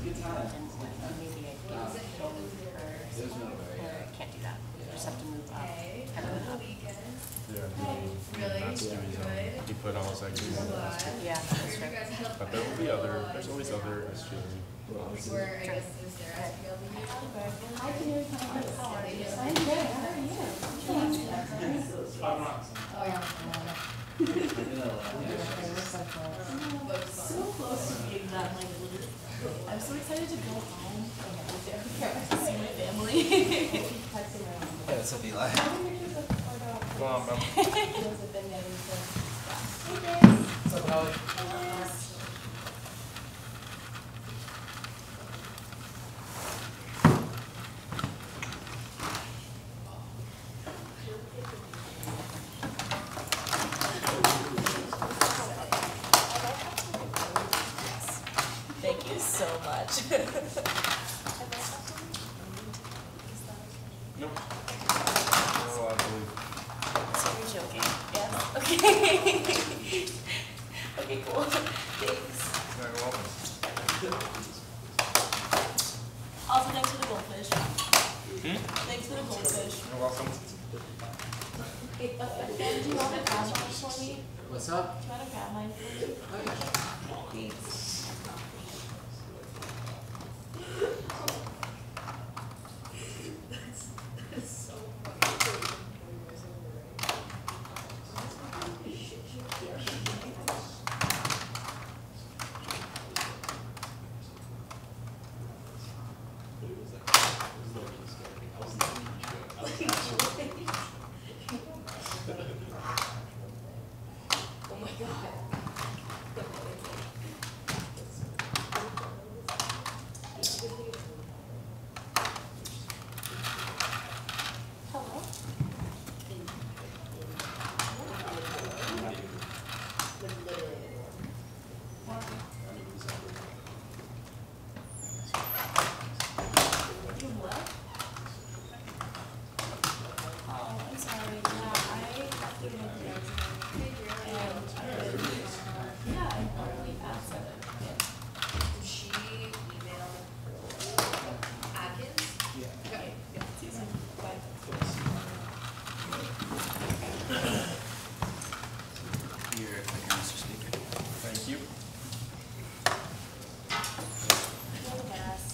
maybe I can't do that. I just have to move up. Yeah. That's the reason he put all his eggs in one basket. Yeah, that's right. But there will be other, there's always other SGA. Where I guess is there SGA? Hi, can you come on? I'm good. How are you? Oh yeah. So close to being that like I'm so excited to go home to see my family. Yeah, what's up, Eli? Come on, man. What's up, Holly? Thank you so much. Nope. Oh, I believe. So you're joking? Yes. Okay. Okay, cool. Thanks. Yeah, you're welcome. Also, thanks for the goldfish. Thanks for the goldfish. You're welcome. Do you want to grab mine for me? What's up? Do you want to grab mine for me? Thanks. Oh my god. Hello? You what? Oh, I'm sorry. Yeah, I got through my yeah, I'm probably past 7. Yeah. Did she email Atkins? Yeah. Okay. Yeah, it's easy. Bye. Here, Mr. Speaker. Thank you. You're the best.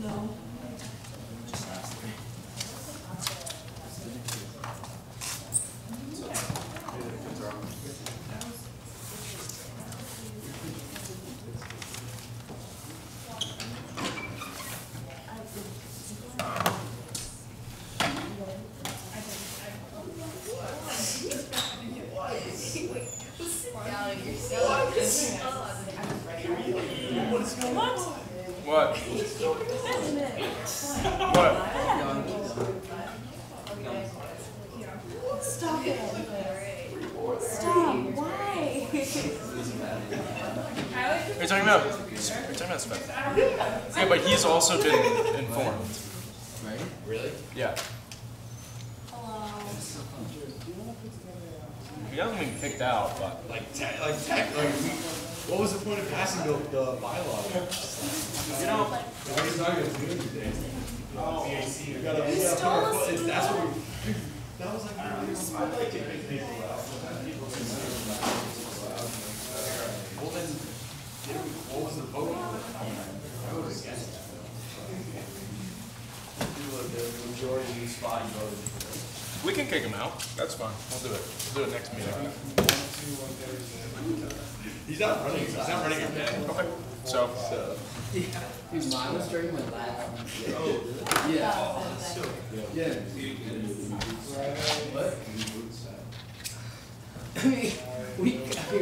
No. Just ask me. What? What? Stop it. Stop. Why? Are you talking about? You're talking about Smith. Yeah, but he's also been informed. Right? Really? Yeah. Hello. He hasn't been picked out, but. What was the point of passing the bylaw? You know, We gotta put our foot in, that's what we, that was like. Well then, what was the vote? I was against that. The majority spot you voted for. we can kick him out. That's fine. We'll do it. We'll do it next meeting. He's not running again. Okay. So. Dude, mine was during my last one. Yeah. What? I mean, we could.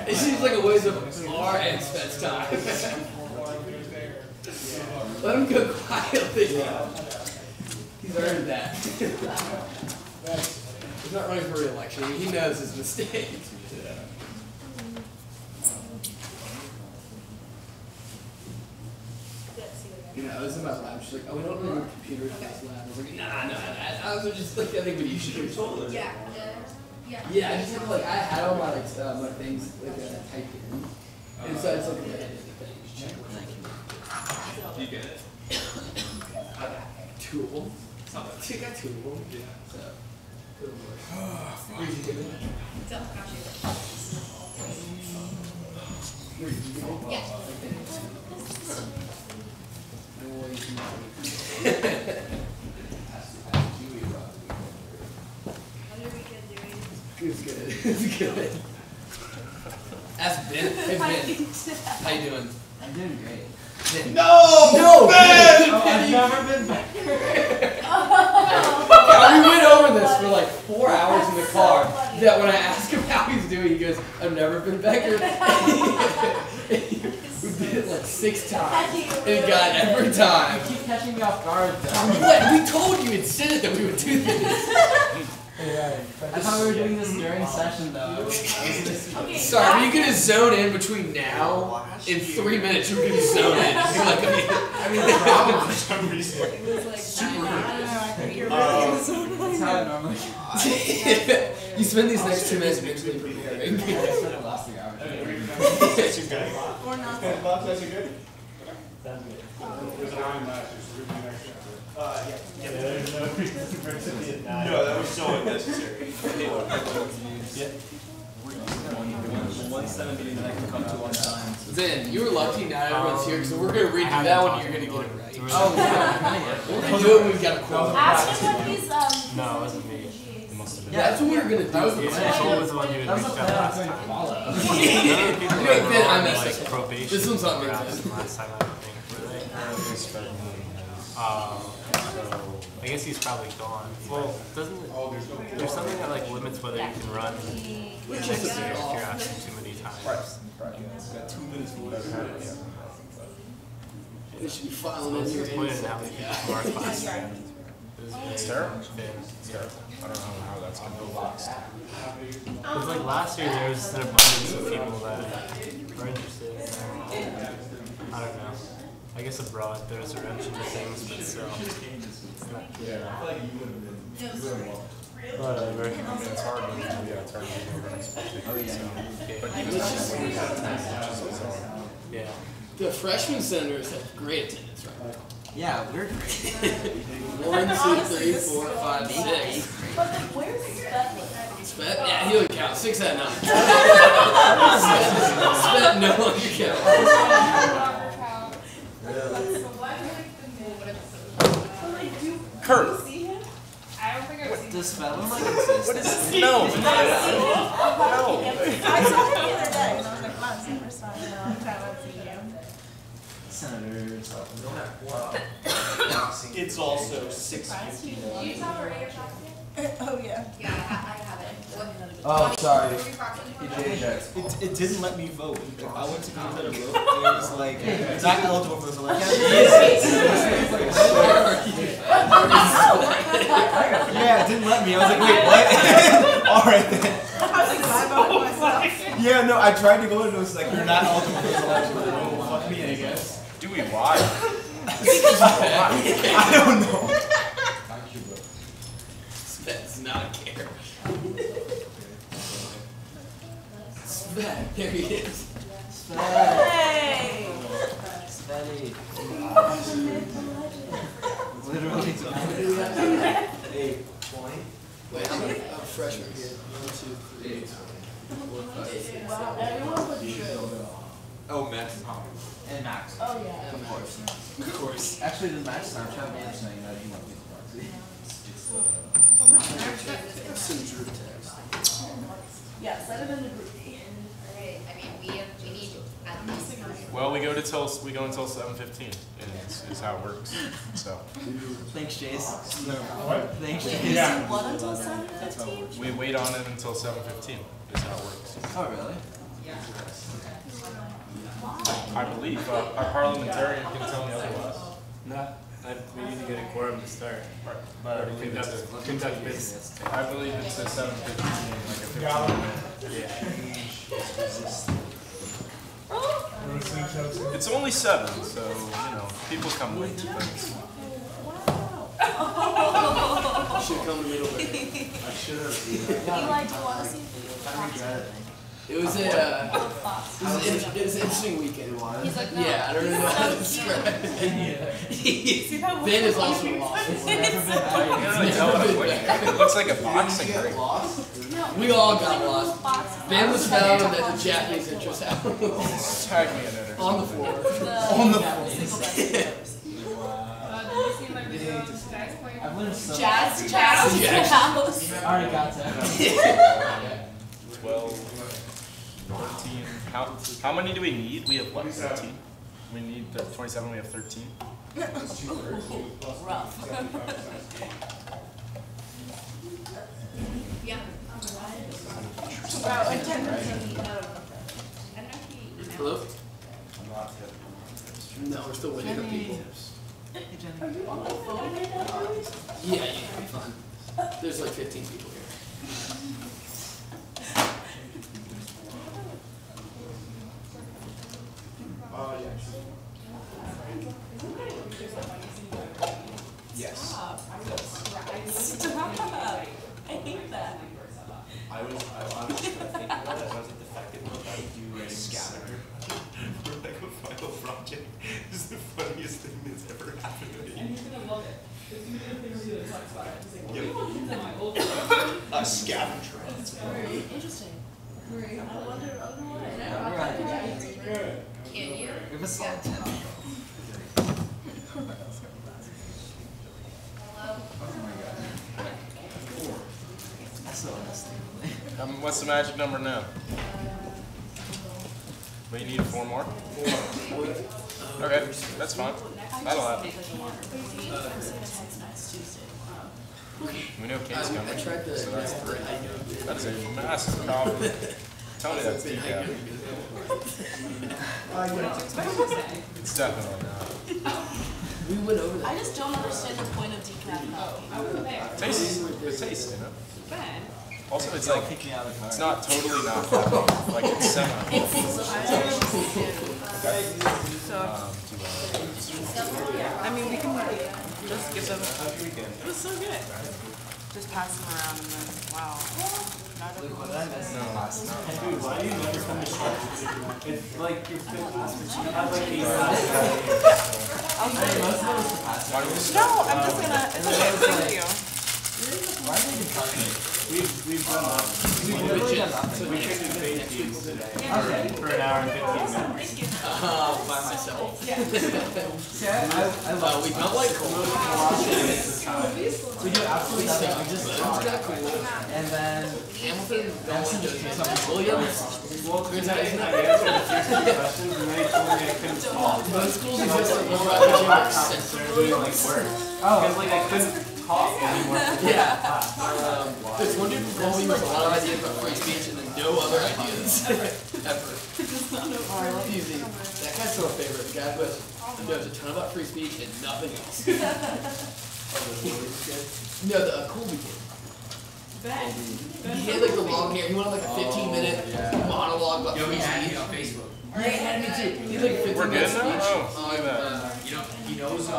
It seems like a waste of our and Spen's time. Let him go quietly. He's earned that. He's not running for re-election. He knows his mistakes. You know, I was in my lab. She's like, oh, we don't really need computers in this lab. I was like, nah. I was just like, I think what you should do. Yeah. Yeah, I just had like, I had all my like my things like typed in. And so it's like, I did the thing. Just check what I can do. You get it. Tool. You got Tool. Yeah. So, it'll work. Where did you get it? Where did you get it? Yeah. It's good. It's good. Ask Ben. Hey Ben. How you doing? I'm doing great. Ben. No! Ben! Oh, I've never been back. We went over this for like 4 hours in the car. That when I asked him how he's doing, he goes, I've never been back here. We did it like 6 times. And he got it every time. You keep catching me off guard though. What? We told you and said it that we would do this. I thought we were doing this during session though. Sorry, are you gonna zone in between now and 3 minutes? You're gonna zone in. You're like, I mean, the problem For some reason. It was like, I think you're That's how it normally goes. you spend these next 2 minutes mentally preparing. I spent the last 3 hours. or not. That's good. No, that was so unnecessary. 170 that I can come to on time. Then you were lucky not everyone's here, so we're gonna redo that one. You're gonna get it right. Oh yeah. We're gonna do it when we've got a quote. Ask him what he's No, it wasn't me. It must have been. Yeah, that's what we were gonna do. That was the plan. Joel was the one who had That was reached the out plan I last was going to time. follow. People Wait, Ben, I on, messed like, up. probation This one's not programs mentioned. last time I think, were they? So, I guess he's probably gone. Well, doesn't it, there's something that like limits whether you can run Which next is year if you're asking too many times. Got 2 minutes for whatever. They should be filing So in it's your disappointing how many people from our class. It's terrible. It's terrible. I don't know how that's going to go last. Because like last year there was an abundance of people that were interested. I don't know. I guess abroad there's a wrench into things, but still. Yeah. Whatever. I mean, it's hard when it's hard to get over expectations. Oh yeah. But even when we had time, it's just bizarre. Yeah. The freshman senators have great attendance right now. Yeah, we're great. 1, 2, 3, 4, 5, 6. But then where's Spet? Spet? Yeah, he would count. 6 out of 9. Spet no longer counts. Kurt! I don't think I've seen Does Spet look like exists? What is this? No! I saw him the other day and I was like, wow, super fun. I'm trying to see you. Senators. It's also 6:15. Do you tell Maria about it? Oh yeah. Yeah, I have it. What? Oh, sorry. Were we proxying? It didn't let me vote. I went to go to vote, and it was like, it's not eligible for this election. Yeah, it didn't let me. I was like, wait, what? Alright then. I was like, I voted myself. Yeah, no, I tried to go and it was like, you're not eligible for this election. Oh, fuck me, I guess. Do we? Why? I don't know. Spet does not care. Spet, there he is. Hey! Spetty. Literally. Wait, how many freshmen here? 1, 2, 3, 4, 5, 6. Wow, everyone was true. Oh, Max. And Max. Oh yeah. Of course. Of course. Actually, does Max Snapchat me and saying that he wants me to proxy? Send Drew a text. Yeah, send it in the group. Alright, I mean, we need at least 9. Well, we go until 7:15 is how it works. So Thanks, Jace. what? Thanks, Wait, Jace. what until 7:15? We wait on it until 7:15 is how it works. Oh, really? I believe our parliamentarian can tell me otherwise. No, we need to get a quorum to start. But I believe it's Conduct business. I believe it's a 7:15, like a 15 minute. Yeah. It's only 7, so, you know, people come late to things. You should come to me over. I should have. Eli, do you want to see a video of Fox? It was a, it was an interesting weekend. He's like, no. Yeah, I don't really know how to describe it. Ben is also lost. You don't really know what I'm looking at. It looks like a boxing ring. We all got lost. Ben was found at the Japanese interest house. Tag me in it. On the floor. On the floor. I've learned so Jazz much. house. I already got that. 12, 14. How many do we need? We have what, 13? We need 27, we have 13. Rough. Yeah. Wow, attendance. Hello? No, we're still waiting on people. Yeah, you'll be fine. There's like 15 people here. Yes. Stop. I hate that. I was just trying to think about it. I was like, the fact that we're about to do a scavenger for like a final project is the funniest thing that's ever happened to me. Yep. A scavenger. Interesting. I wonder why. Can you? It was so What's the magic number now? We need 4 more? Okay, that's fine. That'll happen. We know Kate's coming, I tried the. so that's 3. That is a massive compliment. Tell me that's decaf. It's definitely not. We went over I that. just don't understand the point of decaf coffee. Tastes good taste, you know? Also, it's like like, kick me out of the car. it's not totally not caffeine. Like, it's semi. I mean, we can just give them. It was so good. Just pass them around and then, wow. Look, what did I miss No, last it's not. night? Dude, why do you never come to Sharks? It's like your 5th class, but you have like 8 classes. Most of it was the past. Why do you No, I'm just gonna. It's okay. Thank you. Why did they cut me? We've done that. We literally done nothing. We can do bait games today. Okay. For an hour and 15 minutes. By myself. See, I love We don't like cold. We do absolutely nothing. We just talk. Got cool. And then Hamilton, Benson just came something. Williams. Well, because I answered the questions and they told me I couldn't talk. Most schools exist at one right. Doing like work. Because like I couldn't talk anymore. Yeah. There's one dude who told me with a lot of ideas about free speech and then no other ideas ever. Easy. That guy's still a favorite. The guy who knows a ton about free speech and nothing else. No, the Colby kid. He had like the long hair. He went on like a 15-minute monologue about free speech. on Facebook. Yeah, he had me too. He had like a 15-minute We're good speech now? Oh, look at on, that. You know, he knows,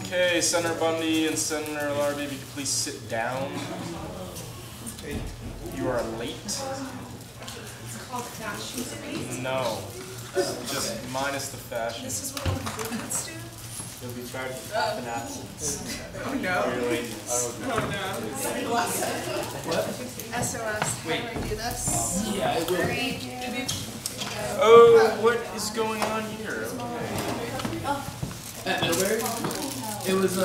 Okay, Senator Bundy and Senator Larby, if you could please sit down. You are late. No, just minus the fashion. This is what all the improvements do? You'll be charged with half an absence. Oh no. For your lateness. Oh no. SOS. How do I do this? yeah, it will. Oh, what is going on here? At Middlebury? It was,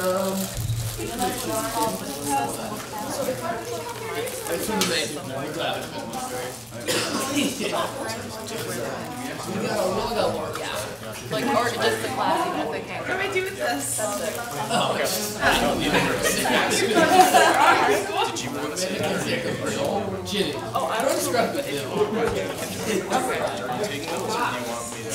it's from the main. We got work. Like, or just the class, even if they can't. What do I do with this? Did you want to say that? Ginny. Oh, I don't Scrap the bill. Are you taking those or do you want me to?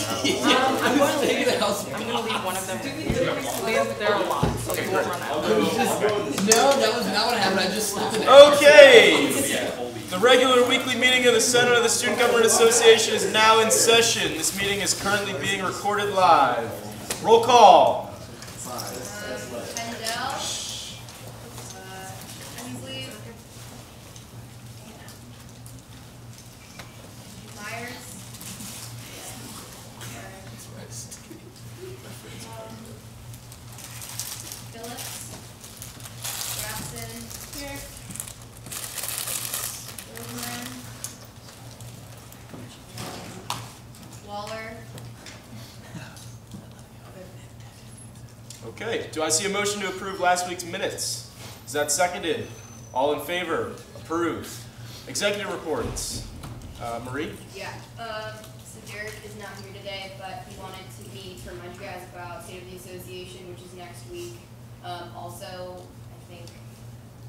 I'm going to take the house. I'm gonna leave one of them. There are a lot, so they won't run out. No, that was not what happened. I just slipped it. Okay! The regular weekly meeting of the Senate of the Student Government Association is now in session. This meeting is currently being recorded live. Roll call. Pendel. Hensley. Myers. Phillips. Jackson. Here. Roseman. Waller. Okay, do I see a motion to approve last week's minutes? Is that seconded? All in favor? Approved. Executive reports. Marie? Yeah, so Derek is not here today, but he wanted me to remind you guys about State of the Association, which is next week. Also, I think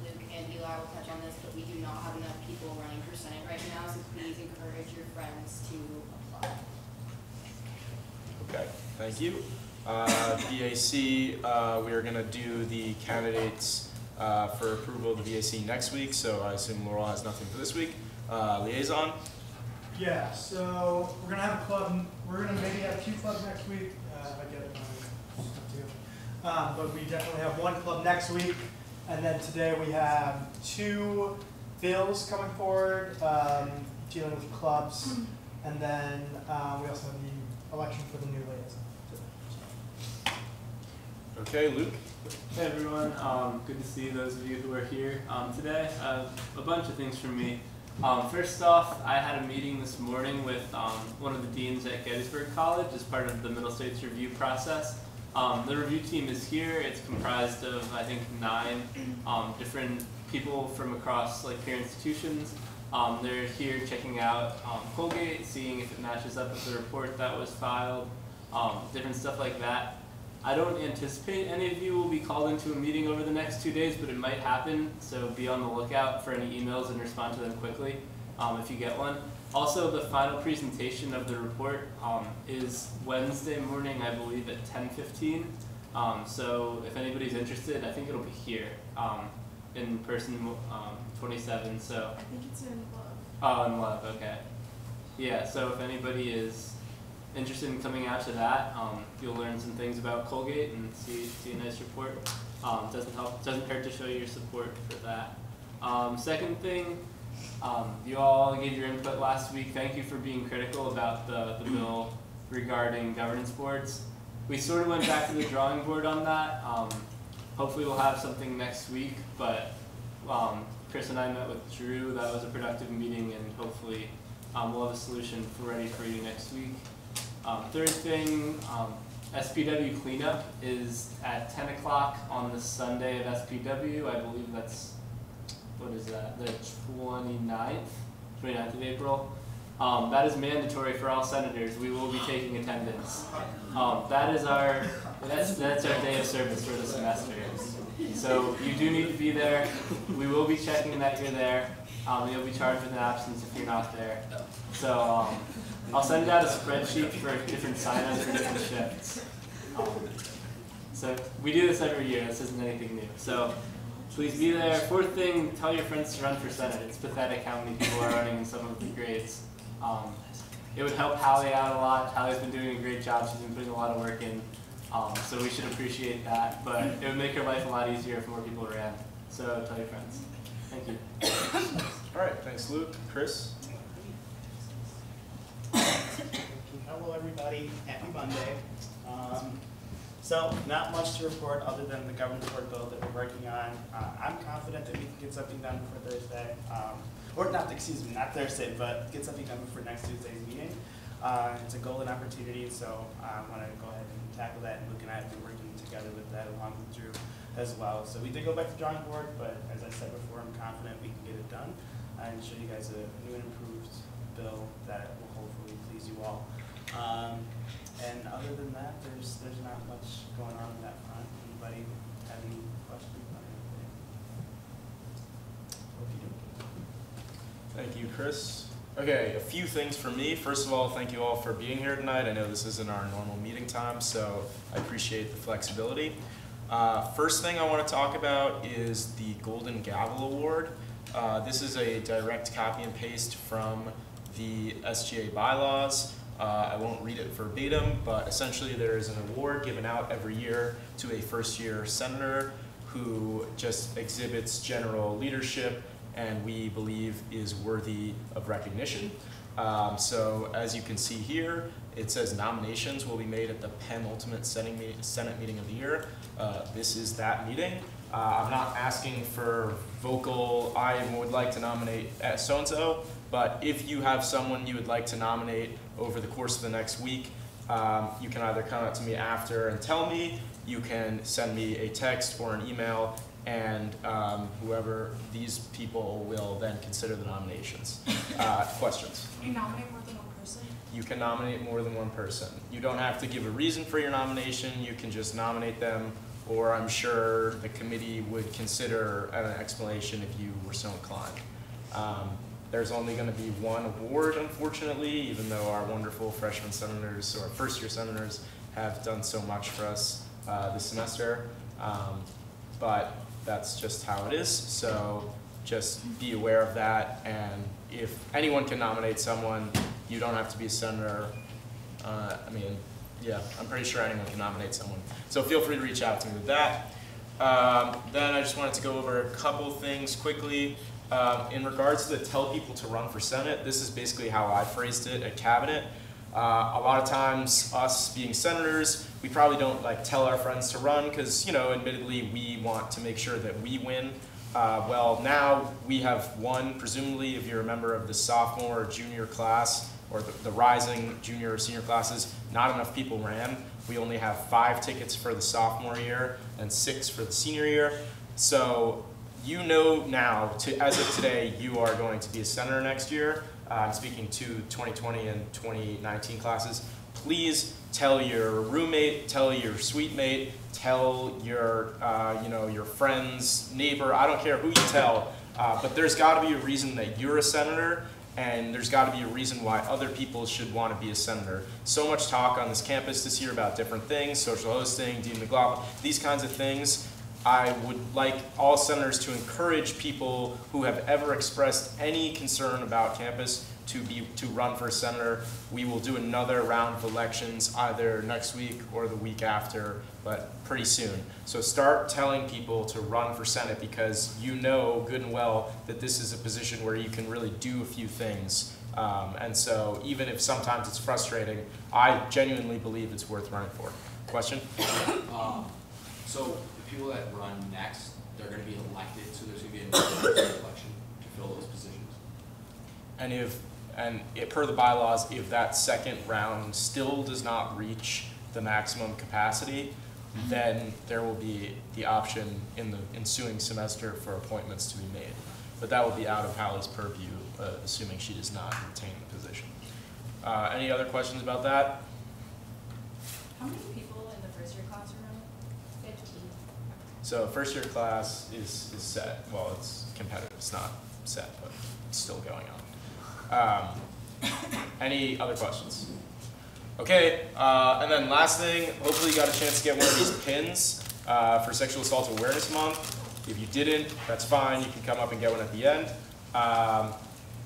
Luke and Eli will touch on this, but we do not have enough people running for Senate right now, so please encourage your friends to apply. Okay, thank you. VAC, we are going to do the candidates for approval of the VAC next week, so I assume Laurel has nothing for this week. Liaison? Yeah, so we're going to have a club, we're going to maybe have 2 clubs next week. I get it, but we definitely have 1 club next week. And then today we have 2 bills coming forward dealing with clubs. And then we also have the election for the new liaison. Okay, Luke? Hey everyone, good to see those of you who are here today. A bunch of things from me. First off, I had a meeting this morning with one of the deans at Gettysburg College as part of the Middle States review process. The review team is here. It's comprised of, I think, 9 different people from across peer institutions. They're here checking out Colgate, seeing if it matches up with the report that was filed, different stuff like that. I don't anticipate any of you will be called into a meeting over the next 2 days, but it might happen, so be on the lookout for any emails and respond to them quickly if you get one. Also, the final presentation of the report is Wednesday morning, I believe, at 10:15. So if anybody's interested, I think it'll be here in person 27. So I think it's in Love. Oh, in Love, okay. Yeah, so if anybody is interested in coming out to that, you'll learn some things about Colgate and see a nice report. Doesn't hurt to show your support for that. Second thing, you all gave your input last week. Thank you for being critical about the bill regarding governance boards. We sort of went back to the drawing board on that. Hopefully we'll have something next week, but Chris and I met with Drew. That was a productive meeting, and hopefully we'll have a solution ready for you next week. Third thing, SPW cleanup is at 10 o'clock on the Sunday of SPW. I believe that's, what is that, the 29th of April. That is mandatory for all senators. We will be taking attendance. That's our day of service for the semester. So you do need to be there. We will be checking that you're there. You'll be charged with an absence if you're not there. So I'll send out a spreadsheet for different sign-ups for different shifts. So we do this every year. This isn't anything new. So please be there. Fourth thing, tell your friends to run for Senate. It's pathetic how many people are running in some of the grades. It would help Hallie out a lot. Hallie's been doing a great job. She's been putting a lot of work in. So we should appreciate that. But it would make her life a lot easier if more people ran. So tell your friends. Thank you. All right, thanks, Luke. Chris? Hello, everybody. Happy Monday. So, not much to report other than the governance board bill that we're working on. I'm confident that we can get something done before Thursday. Or not Thursday, but get something done before next Tuesday's meeting. It's a golden opportunity, so I want to go ahead and tackle that and looking at it and working together with that along with Drew as well. So we did go back to the drawing board, but as I said before, I'm confident we can get it done and show you guys a new and improved bill that will hopefully please you all. And other than that, there's not much going on that front. Anybody have any questions on anything? Thank you, Chris. Okay, a few things for me. First of all, thank you all for being here tonight. I know this isn't our normal meeting time, so I appreciate the flexibility. First thing I want to talk about is the Golden Gavel Award. This is a direct copy and paste from the SGA bylaws. I won't read it verbatim, but essentially there is an award given out every year to a first-year senator who just exhibits general leadership and we believe is worthy of recognition. So as you can see here, it says nominations will be made at the penultimate Senate meeting of the year. This is that meeting. I'm not asking for vocal, I would like to nominate so-and-so, but if you have someone you would like to nominate over the course of the next week, you can either come up to me after and tell me, you can send me a text or an email, and whoever these people will then consider the nominations. Questions? Can you nominate more than one person? You can nominate more than one person. You don't have to give a reason for your nomination, you can just nominate them, or I'm sure the committee would consider an explanation if you were so inclined. There's only going to be one award, unfortunately, even though our wonderful freshman senators or first-year senators have done so much for us this semester. But that's just how it is, so just be aware of that, and if anyone can nominate someone, you don't have to be a senator. I mean, yeah, I'm pretty sure anyone can nominate someone. So feel free to reach out to me with that. Then I just wanted to go over a couple things quickly. In regards to the tell people to run for Senate, this is basically how I phrased it at Cabinet. A lot of times, us being senators, we probably don't like tell our friends to run because, you know, admittedly, we want to make sure that we win. Well, now we have one, presumably, if you're a member of the sophomore or junior class, or the rising junior or senior classes, not enough people ran. We only have 5 tickets for the sophomore year and 6 for the senior year. So you know now, as of today, you are going to be a senator next year. I'm speaking to 2020 and 2019 classes. Please tell your roommate, tell your suite mate, tell your, your friends, neighbor, I don't care who you tell, but there's gotta be a reason that you're a senator, and there's gotta be a reason why other people should wanna be a senator. So much talk on this campus this year about different things, social hosting, Dean McLaughlin, these kinds of things. I would like all senators to encourage people who have ever expressed any concern about campus to run for senator. We will do another round of elections either next week or the week after, but pretty soon. So start telling people to run for Senate because you know good and well that this is a position where you can really do a few things. And so even if sometimes it's frustrating, I genuinely believe it's worth running for. Question? So the people that run next, they're going to be elected, so there's going to be another election to fill those positions. And per the bylaws, if that second round still does not reach the maximum capacity, then there will be the option in the ensuing semester for appointments to be made. But that will be out of Hallie's purview, assuming she does not retain the position. Any other questions about that? How many people in the first year class are running? 15. So first year class is set. Well, it's competitive. It's not set, but it's still going on. Any other questions? Okay, and then last thing, hopefully you got a chance to get one of these pins for Sexual Assault Awareness Month. If you didn't, that's fine. You can come up and get one at the end.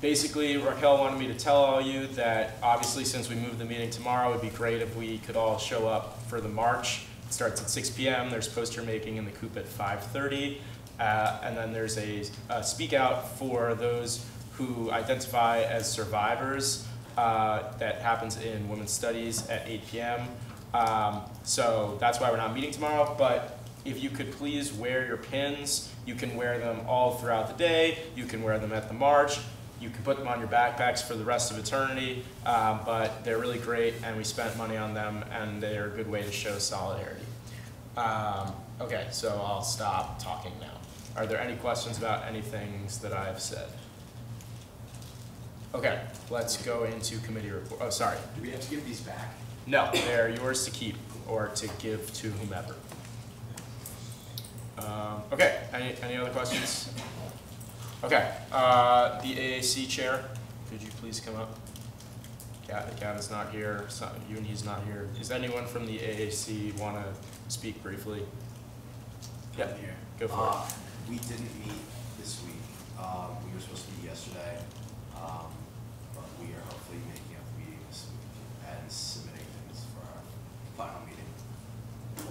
Basically, Raquel wanted me to tell all you that obviously since we moved the meeting tomorrow, it would be great if we could all show up for the march. It starts at 6 p.m. There's poster making in the coop at 5:30. And then there's a speak out for those who identify as survivors that happens in Women's Studies at 8 p.m. So that's why we're not meeting tomorrow, but if you could please wear your pins, you can wear them all throughout the day, you can wear them at the march, you can put them on your backpacks for the rest of eternity, but they're really great and we spent money on them and they're a good way to show solidarity. Okay, so I'll stop talking now. Are there any questions about any things that I've said? Okay, let's go into committee report. Oh, sorry. Do we have to give these back? No, they're yours to keep or to give to whomever. Okay, any other questions? Okay, the AAC chair, could you please come up? Kat is not here, Uni's not here. Does anyone from the AAC want to speak briefly? Yep, Here. go for it. We didn't meet this week. We were supposed to meet yesterday, but we are hopefully making up the meeting this week and submitting things for our final meeting.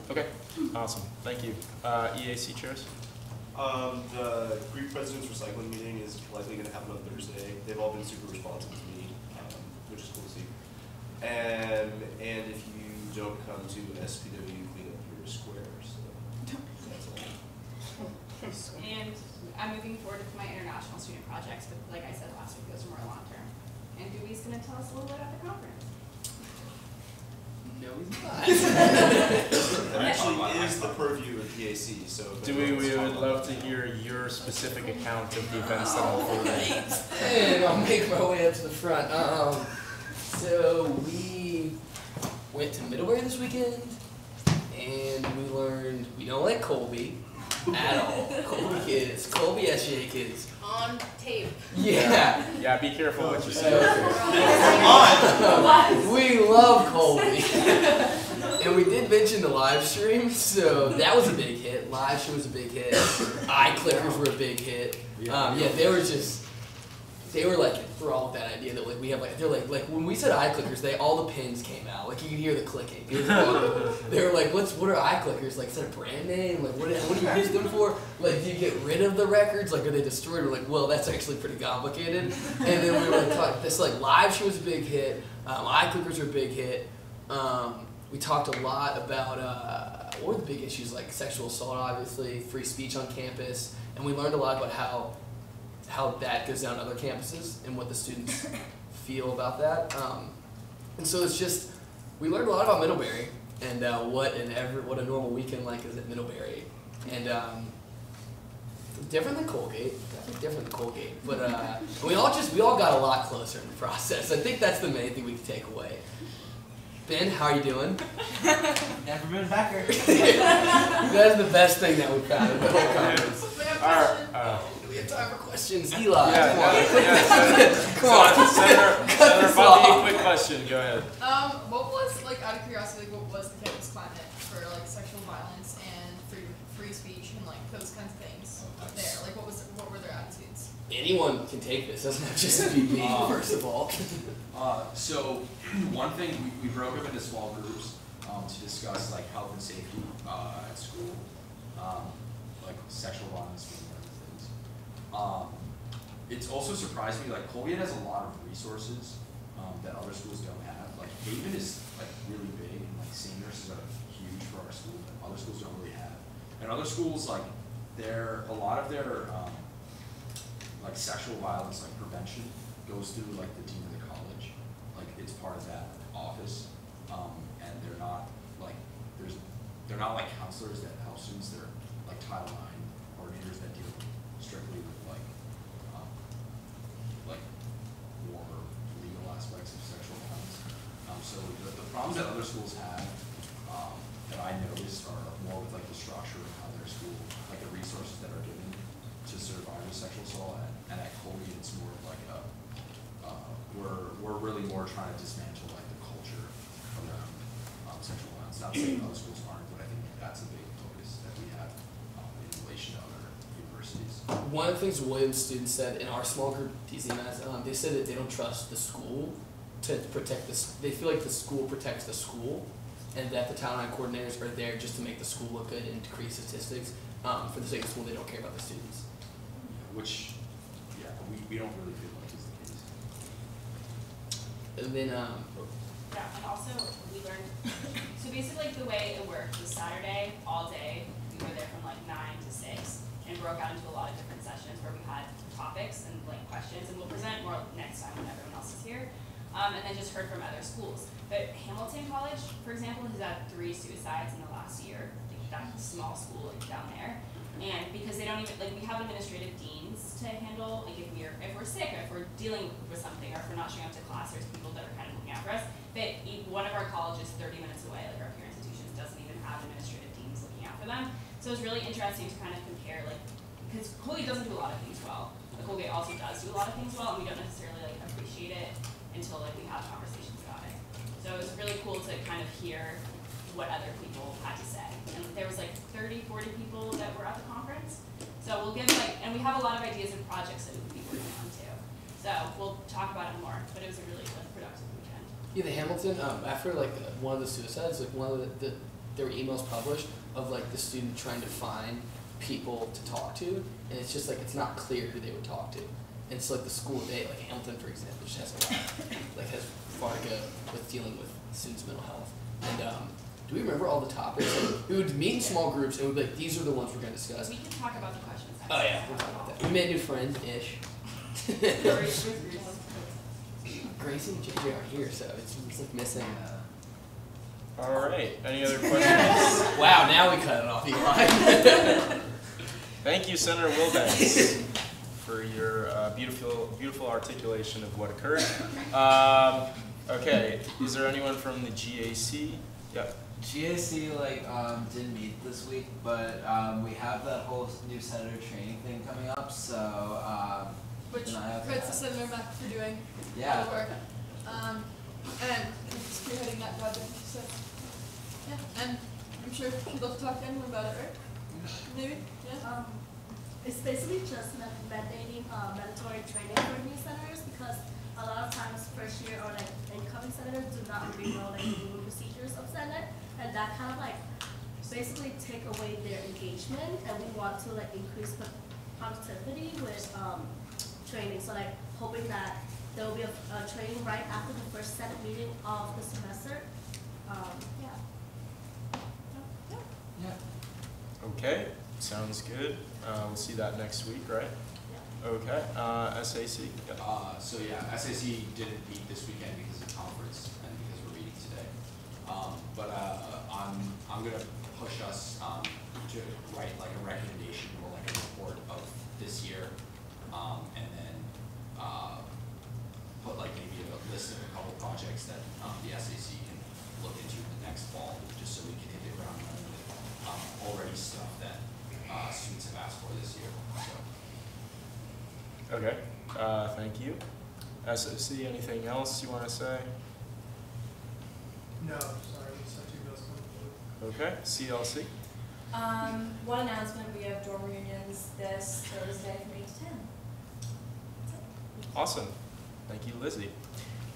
Okay, awesome, thank you. EAC chairs? The Greek President's Recycling meeting is likely going to happen on Thursday. They've all been super responsive to me, which is cool to see. And if you don't come to SPW, clean up your square. So that's all. And I'm moving forward with my international student projects, but like I said last week, those are more long term. And Dewey's going to tell us a little bit about the conference. No, he's not. That actually is the purview of PAC. So Dewey, we would love to hear your specific account of the events that unfolded. And I'll make my way up to the front. So we went to Middlebury this weekend, and we learned we don't like Colby at all. Colby kids, Colby SGA kids. On tape. Yeah. Yeah, be careful what you say. We love Colby. And we did mention the live stream, so that was a big hit. Live stream was a big hit. Eye clickers were a big hit. Yeah, they were like enthralled with that idea that like we have like they're like when we said eye clickers, all the pins came out. Like you could hear the clicking. It was they were like, what are eye clickers? Like, is that a brand name? Like what do you use them for? Like do you get rid of the records? Like are they destroyed? We're like, well, that's actually pretty complicated. And then we were like talking this like live show was a big hit. Eye clickers were a big hit. We talked a lot about what were the big issues like sexual assault, obviously, free speech on campus, and we learned a lot about how that goes down to other campuses and what the students feel about that. And so it's just, we learned a lot about Middlebury and what a normal weekend like is at Middlebury. And different than Colgate, definitely different than Colgate. But we all got a lot closer in the process. I think that's the main thing we can take away. Ben, how are you doing? Never been backer. That's the best thing that we found in the whole conference. Do we have time for questions? Eli, come on. Senator Bobby, quick question, go ahead. What was, like, out of curiosity, what was the campus climate for, like, sexual violence and free speech and, like, those kinds of things there? Like, what were their attitudes? Anyone can take this, doesn't have to just be me, first of all. So one thing, we broke up into small groups to discuss like health and safety at school, like sexual violence being one of the things. It's also surprised me, like Colgate has a lot of resources that other schools don't have. Like Haven is like really big, and like seniors are huge for our school that other schools don't really have. And other schools, like a lot of their like sexual violence like prevention goes through like the dean of the college. Like it's part of that office, and they're not like counselors that help students. They're like Title IX coordinators that deal strictly with like more legal aspects of sexual violence. So the problems that other schools have that I noticed are more with like the structure of how their school, like the resources that are given to survivors of sexual assault, and at Colgate it's more of like we're really more trying to dismantle like the culture around sexual violence. Not saying other schools aren't, but I think that's a big focus that we have in relation to other universities. One of the things Williams students said in our small group, TCMS, they said that they don't trust the school to protect this. They feel like the school protects the school, and that the Title IX coordinators are there just to make the school look good and decrease statistics. For the sake of school, they don't care about the students. Which, yeah, we don't really feel like is the case. And then, Yeah, and also we learned, so basically the way it worked was Saturday, all day, we were there from like 9 to 6, and broke out into a lot of different sessions where we had topics and like questions, and we'll present more next time when everyone else is here. And then just heard from other schools. But Hamilton College, for example, has had 3 suicides in the last year. Like that small school down there. And because they don't even, like we have administrative deans to handle, like if we're sick, or if we're dealing with something, or if we're not showing up to class, there's people that are kind of looking out for us. But one of our colleges 30 minutes away, like our peer institutions, doesn't even have administrative deans looking out for them. So it's really interesting to kind of compare, like, because Colgate doesn't do a lot of things well. But Colgate also does do a lot of things well, and we don't necessarily like appreciate it until like we have conversations about it. So it was really cool to kind of hear what other people had to say. And there was like 30, 40 people that were at the conference. So we'll give and we have a lot of ideas and projects that we can be working on too. So we'll talk about it more, but it was a really productive weekend. Yeah, the Hamilton, after like one of the suicides, like one of there were emails published of like the student trying to find people to talk to, and it's just like it's not clear who they would talk to. And it's like the school day, like Hamilton, for example, just has a lot, like has far to go with dealing with students' mental health. And do we remember all the topics? Like, we would meet in small groups and we'd be like, these are the ones we're going to discuss. We can talk about the questions. Oh yeah, we'll talk about that. We made new friends-ish. Gracie and JJ aren't here, so it's like missing. All right. Any other questions? Wow, now we cut it off, Eli. Thank you, Senator Wilbanks, for your beautiful articulation of what occurred. Okay, is there anyone from the GAC? Yeah. GAC didn't meet this week, but we have that whole new senator training thing coming up, so which credits the senator back for doing yeah. all the work. And spearheading that project. So yeah, and I'm sure she'd love to talk to anyone about it, right? Maybe? Yeah. It's basically just mandating mandatory training for new senators, because a lot of times first year or like incoming senators do not really know like the new procedures of Senate, and that kind of like basically take away their engagement, and we want to like increase the productivity with training. So like hoping that there will be a training right after the first Senate meeting of the semester. Okay, sounds good. We'll see that next week, right? Okay, SAC. So yeah, SAC didn't meet this weekend because of conference and because we're meeting today. But I'm gonna push us to write like a recommendation or like a report of this year, and then put like maybe a list of a couple projects that the SAC can look into the next fall, just so we can hit the ground running with already stuff that students have asked for this year. So. Okay, thank you. SOC, anything else you want to say? No, sorry, we just have two bills coming forward. Okay, CLC. One announcement, we have dorm reunions this Thursday from 8 to 10. Awesome. Thank you, Lizzie.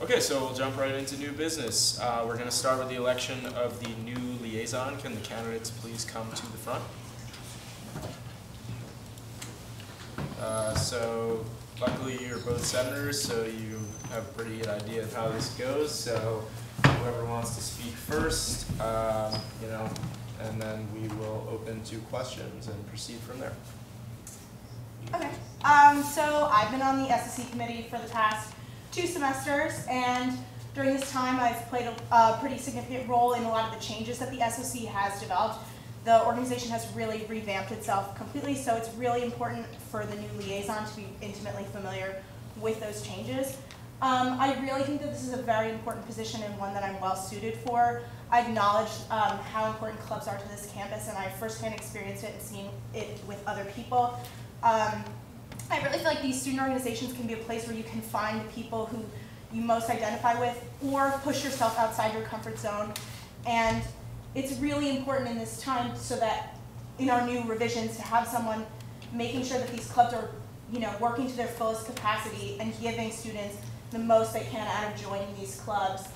Okay, so we'll jump right into new business. We're going to start with the election of the new liaison. Can the candidates please come to the front? So luckily you're both senators, so you have a pretty good idea of how this goes. So whoever wants to speak first, and then we will open to questions and proceed from there. Okay. So I've been on the SSC committee for the past 2 semesters, and during this time I've played a pretty significant role in a lot of the changes that the SOC has developed. The organization has really revamped itself completely, so it's really important for the new liaison to be intimately familiar with those changes. I really think that this is a very important position and one that I'm well suited for. I acknowledge how important clubs are to this campus, and I firsthand experienced it and seen it with other people. I really feel like these student organizations can be a place where you can find the people who you most identify with, or push yourself outside your comfort zone. And it's really important in this time, so that in our new revisions, to have someone making sure that these clubs are, working to their fullest capacity and giving students the most they can out of joining these clubs.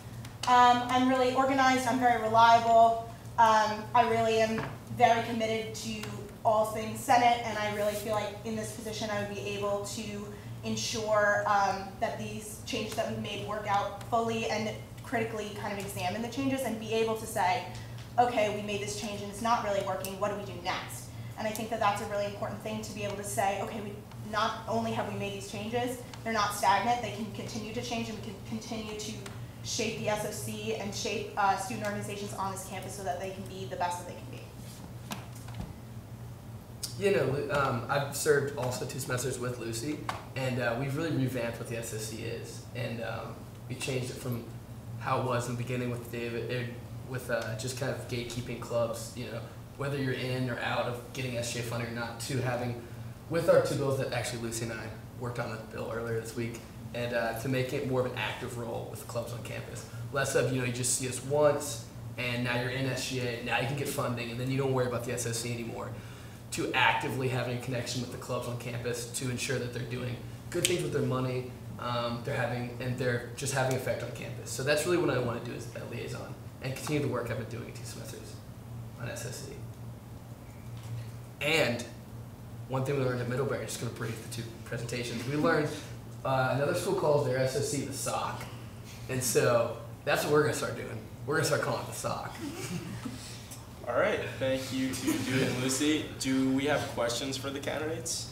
I'm really organized, I'm very reliable, I really am very committed to all things Senate, and I really feel like in this position I would be able to ensure that these changes that we've made work out fully and critically kind of examine the changes and be able to say, okay, we made this change and it's not really working, what do we do next? And I think that that's a really important thing, to be able to say, okay, we not only have we made these changes, they're not stagnant, they can continue to change, and we can continue to shape the SOC and shape student organizations on this campus so that they can be the best that they can be. I've served also 2 semesters with Lucy, and we've really revamped what the SSC is, and we changed it from how it was in the beginning with David, with just kind of gatekeeping clubs, whether you're in or out of getting SGA funding or not, to having, with our 2 bills that actually Lucy and I worked on the bill earlier this week, and to make it more of an active role with clubs on campus. Less of, you just see us once, and now you're in SGA, now you can get funding, and then you don't worry about the SOC anymore, to actively having a connection with the clubs on campus to ensure that they're doing good things with their money, they're just having effect on campus. So that's really what I want to do, is that liaison, and continue the work I've been doing in 2 semesters on SSC. And one thing we learned at Middlebury, just going to brief the 2 presentations, we learned another school calls their SSC the SOC. And so that's what we're going to start doing. We're going to start calling it the SOC. All right, thank you to Dewey and Lucy. Do we have questions for the candidates?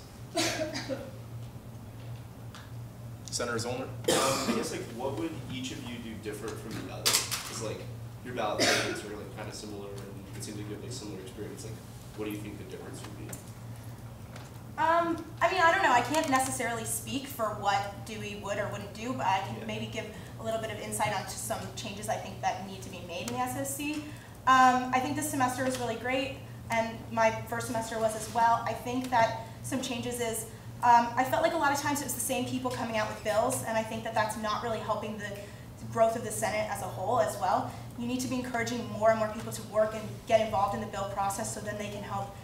Senator Zollner? I guess, like, what would each of you do different from the other? Because, like, your ballot candidates are, like, kind of similar, and it seems like you have, like, similar experience. Like, what do you think the difference would be? I mean, I don't know. I can't necessarily speak for what Dewey would or wouldn't do, but I can maybe give a little bit of insight onto some changes I think that need to be made in the SOC. I think this semester was really great, and my first semester was as well. I think that some changes is, I felt like a lot of times it was the same people coming out with bills, and I think that that's not really helping the growth of the Senate as a whole as well. You need to be encouraging more and more people to work and get involved in the bill process so then they can help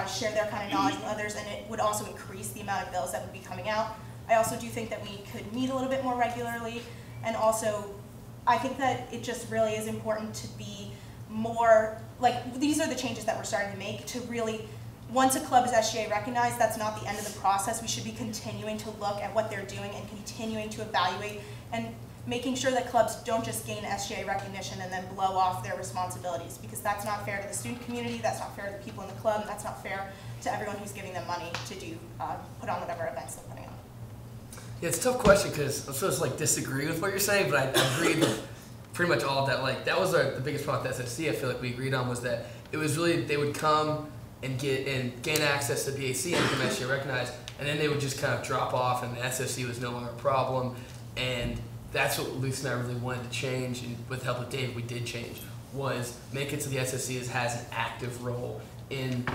share their kind of knowledge with others, and it would also increase the amount of bills that would be coming out. I also do think that we could meet a little bit more regularly, and also I think that it just really is important to be more, like, these are the changes that we're starting to make to really, once a club is SGA recognized, that's not the end of the process. We should be continuing to look at what they're doing and continuing to evaluate and making sure that clubs don't just gain SGA recognition and then blow off their responsibilities, because that's not fair to the student community, that's not fair to the people in the club, and that's not fair to everyone who's giving them money to do, put on whatever events they're putting on. Yeah, it's a tough question because I'm supposed to like disagree with what you're saying, but I agree with pretty much all of that. Like, that was the biggest problem with SSC, I feel like we agreed on, was that it was really, they would come and gain access to BAC and become SGA recognized, and then they would just kind of drop off, and the SSC was no longer a problem. And that's what Lucy and I really wanted to change, and with the help of Dave, we did change, was make it so the SSC has an active role in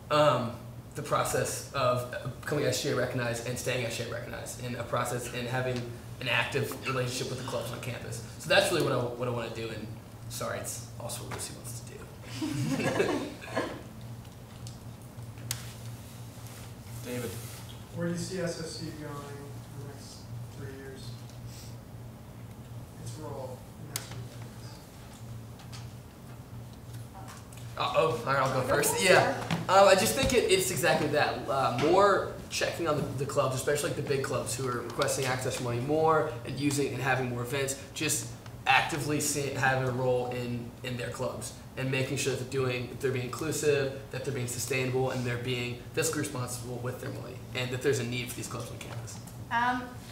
the process of becoming SGA recognized and staying SGA recognized, in a process and having an active relationship with the clubs on campus. So that's really what I want to do, and sorry, it's also what Lucy wants to do. David. Where do you see SSC going in the next 3 years? Its role in SSC. All right, I'll go first. Yeah, I just think it's exactly that. More checking on the clubs, especially like the big clubs who are requesting access for money more and using and having more events. Just actively having a role in their clubs and making sure that they're being inclusive, that they're being sustainable, and they're being fiscally responsible with their money, and that there's a need for these clubs on campus.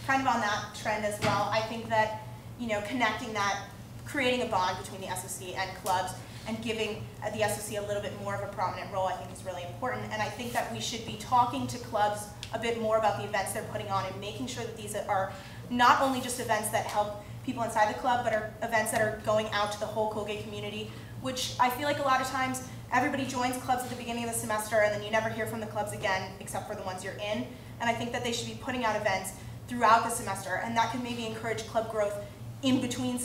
Kind of on that trend as well, I think that, you know, connecting that, creating a bond between the SOC and clubs, and giving the SOC a little bit more of a prominent role, I think is really important. And I think that we should be talking to clubs a bit more about the events they're putting on and making sure that these are not only just events that help people inside the club, but are events that are going out to the whole Colgate community, which I feel like a lot of times everybody joins clubs at the beginning of the semester and then you never hear from the clubs again except for the ones you're in. And I think that they should be putting out events throughout the semester, and that can maybe encourage club growth in between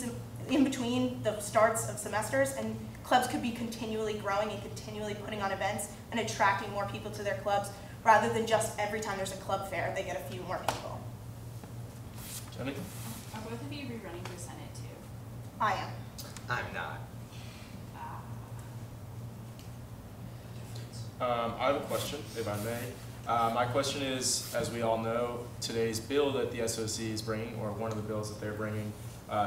the starts of semesters, and clubs could be continually growing and continually putting on events and attracting more people to their clubs, rather than just every time there's a club fair, they get a few more people. Jenny? Are both of you rerunning for Senate too? I am. I'm not. I have a question, if I may. My question is, as we all know, today's bill that the SOC is bringing, or one of the bills that they're bringing,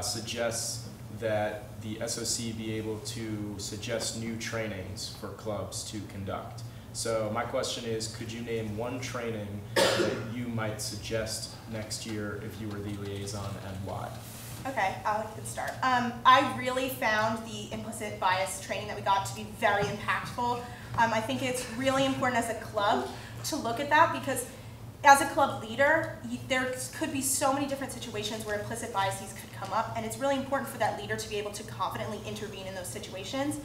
suggests that the SOC be able to suggest new trainings for clubs to conduct. So my question is, could you name one training that you might suggest next year if you were the liaison, and why? Okay, I could start. I really found the implicit bias training that we got to be very impactful. I think it's really important as a club to look at that, because as a club leader, there could be so many different situations where implicit biases could come up, and it's really important for that leader to be able to confidently intervene in those situations.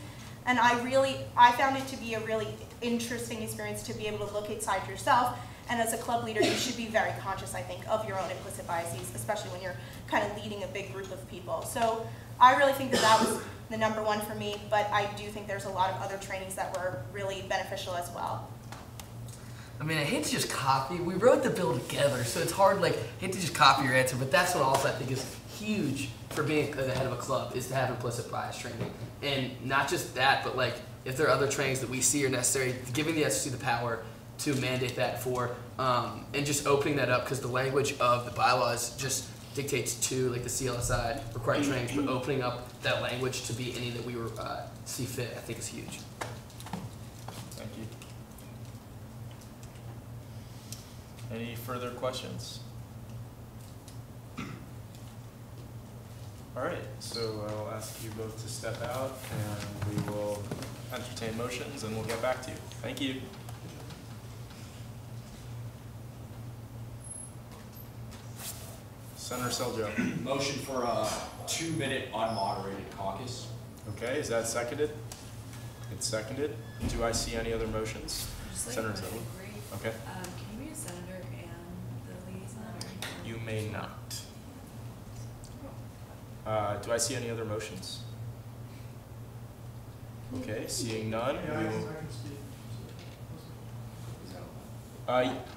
And I found it to be a really interesting experience to be able to look inside yourself, and as a club leader, you should be very conscious, I think, of your own implicit biases, especially when you're kind of leading a big group of people. So I really think that that was the number one for me, but I do think there's a lot of other trainings that were really beneficial as well. I mean, I hate to just copy. We wrote the bill together, so it's hard, like, I hate to just copy your answer, but that's what also I think is huge for being the head of a club, is to have implicit bias training. And not just that, but like, if there are other trainings that we see are necessary, giving the SEC the power to mandate that for, and just opening that up, because the language of the bylaws just dictates to, like, the CLSI required trainings, but opening up that language to be any that we were see fit, I think is huge. Thank you. Any further questions? All right, so I'll ask you both to step out, and we will entertain motions, and we'll get back to you. Thank you. Senator Seljo. Motion for a 2-minute unmoderated caucus. Okay, is that seconded? It's seconded. Do I see any other motions? Senator Seljo. Okay. Can you be a senator and the liaison? You may not. Do I see any other motions? Okay, seeing none, we will.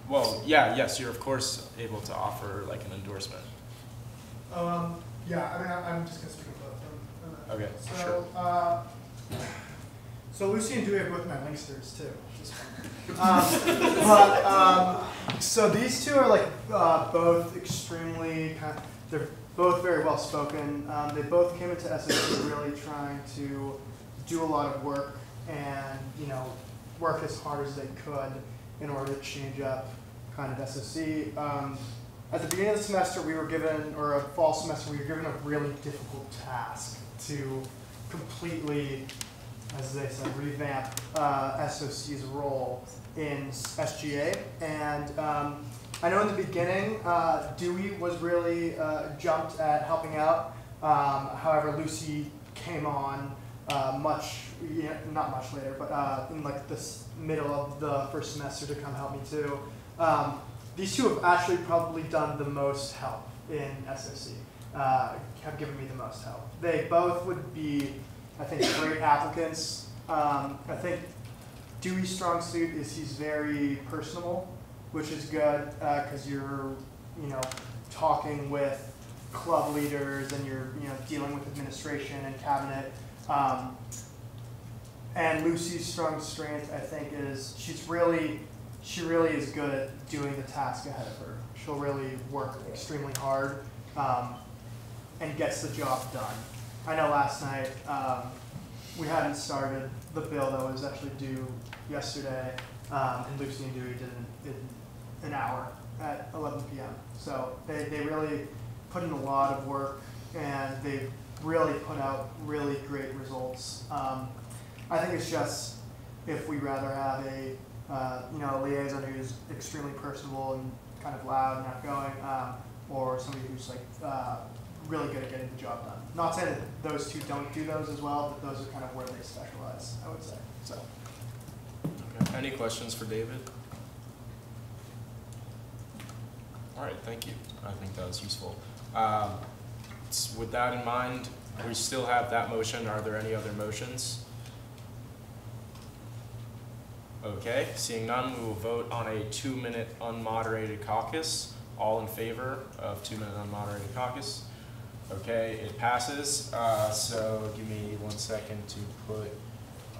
Well, yeah, yes, you're of course able to offer like an endorsement. Yeah, I mean, I'm just gonna speak about them. Okay, So, sure. So Lucy and Dewey are both my linksters too. Just so these two are like both extremely they're both very well spoken. They both came into SOC really trying to do a lot of work and, you know, work as hard as they could in order to change up kind of SOC. At the beginning of the semester, we were given, or a fall semester, we were given a really difficult task to completely, as they said, revamp SOC's role in SGA. And I know in the beginning, Dewey was really jumped at helping out. However, Lucy came on not much later, but in like the middle of the first semester to come help me too. These two have actually probably done the most help in SOC, have given me the most help. They both would be, I think, great applicants. I think Dewey's strong suit is he's very personable, which is good because you're, you know, talking with club leaders and you're, you know, dealing with administration and cabinet. And Lucy's strong strength, I think, is she really is good at doing the task ahead of her. She'll really work extremely hard and gets the job done. I know last night we hadn't started the bill that was actually due yesterday, and Lucy and Dewey did it in an hour at 11 p.m. So they really put in a lot of work, and they've really put out really great results. I think it's just if we rather have a a liaison who's extremely personable and kind of loud and outgoing, or somebody who's like really good at getting the job done. Not saying that those two don't do those as well, but those are kind of where they specialize, I would say. So. Okay. Any questions for David? All right, thank you. I think that was useful. With that in mind, we still have that motion. Are there any other motions? Okay, seeing none, we will vote on a 2-minute unmoderated caucus. All in favor of 2-minute unmoderated caucus? Okay, it passes. So give me 1 second to put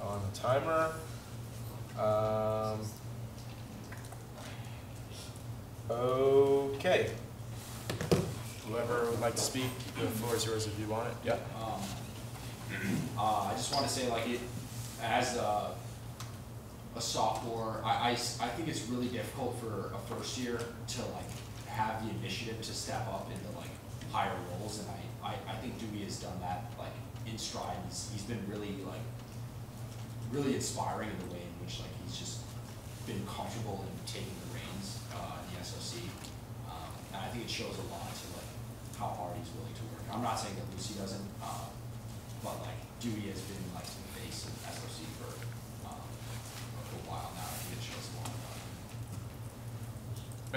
on the timer. Okay. Whoever would like to speak, the floor is yours if you want it. Yeah. I just want to say, like, it as a sophomore, I think it's really difficult for a first year to like have the initiative to step up into like higher roles, and I think Dewey has done that like in stride. He's been really inspiring in the way in which like he's just been comfortable in taking the reins in the SOC, and I think it shows a lot to like how hard he's willing to work. I'm not saying that Lucy doesn't, but like Dewey has been like the face of SOC for a while now. I think it shows a lot.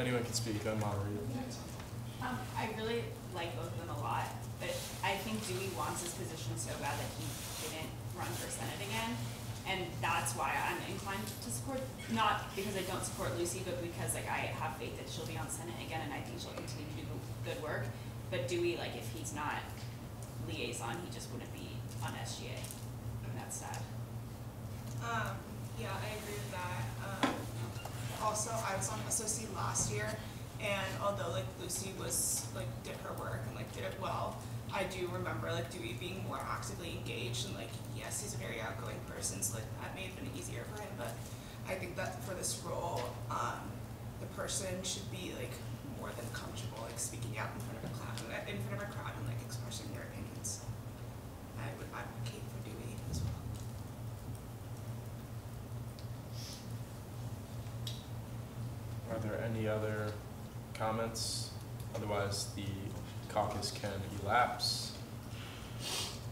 Anyone can speak. I'm moderated. I really like both of them a lot, but I think Dewey wants his position so bad that he didn't run for Senate again. And that's why I'm inclined to support, not because I don't support Lucy, but because like I have faith that she'll be on Senate again and I think she'll continue to do good work. But Dewey, like if he's not liaison, he just wouldn't be on SGA, and that's sad. Yeah, I agree with that. Also, I was on SOC last year, and although like Lucy was like did her work and like did it well, I do remember like Dewey being more actively engaged, and like yes, he's a very outgoing person, so like that may have been easier for him. But I think that for this role, the person should be like more than comfortable like speaking out in front of a crowd and like expressing their opinions. I would advocate for Dewey as well. Are there any other comments? Otherwise, the caucus can elapse.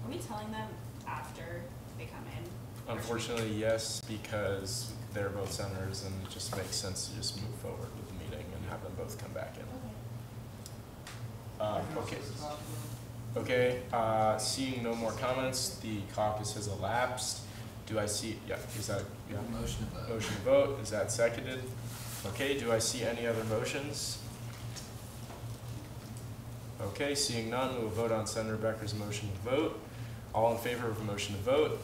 Are we telling them after they come in? Unfortunately, yes, because they're both senators and it just makes sense to just move forward with the meeting and have them both come back in. Okay. Okay, seeing no more comments, the caucus has elapsed. Do I see, yeah, is that, yeah? Motion to vote. Motion to vote, is that seconded? Okay, do I see any other motions? Okay, seeing none, we will vote on Senator Becker's motion to vote. All in favor of a motion to vote?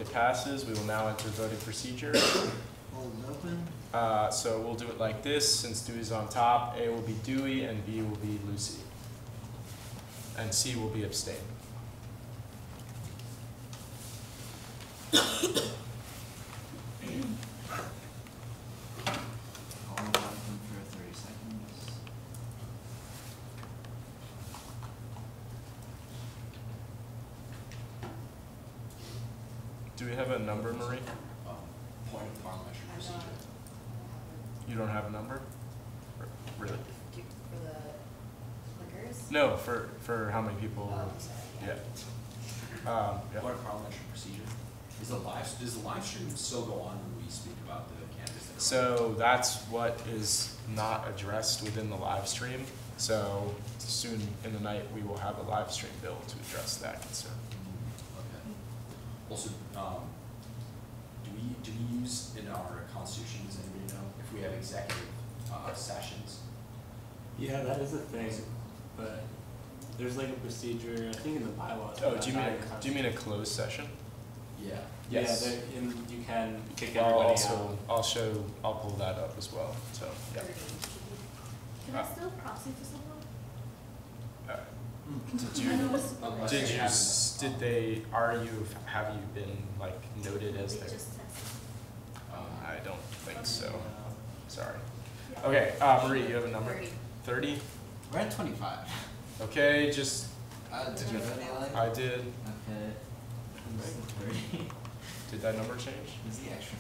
It passes. We will now enter voting procedure. Hold it open. So we'll do it like this. Since Dewey's on top, A will be Dewey and B will be Lucy. And C will be abstain. Hold it open for 30 seconds. Do we have a number, Marie? Point of parliamentary procedure. You don't have a number? Really? For the clickers? No, for how many people? Yeah. Yeah. Point of parliamentary procedure. Does the live stream still go on when we speak about the candidates? That So that's what is not addressed within the live stream. So soon in the night, we will have a live stream bill to address that concern. Okay. Also, do we use in our constitution, does anybody know, if we have executive sessions? Yeah, that is a thing, but there's like a procedure, I think in the bylaws. Oh, do you mean a closed session? Yeah. Yes. Yeah, and you can kick everybody out. I'll pull that up as well, so, yeah. Can I still proxy for someone? Have you been like noted as their? I don't think so. Sorry. Okay, Marie, you have a number? 30? We're at 25. Okay, just. Did you vote, Eli? I did. Okay. Did that number change? Who's the extra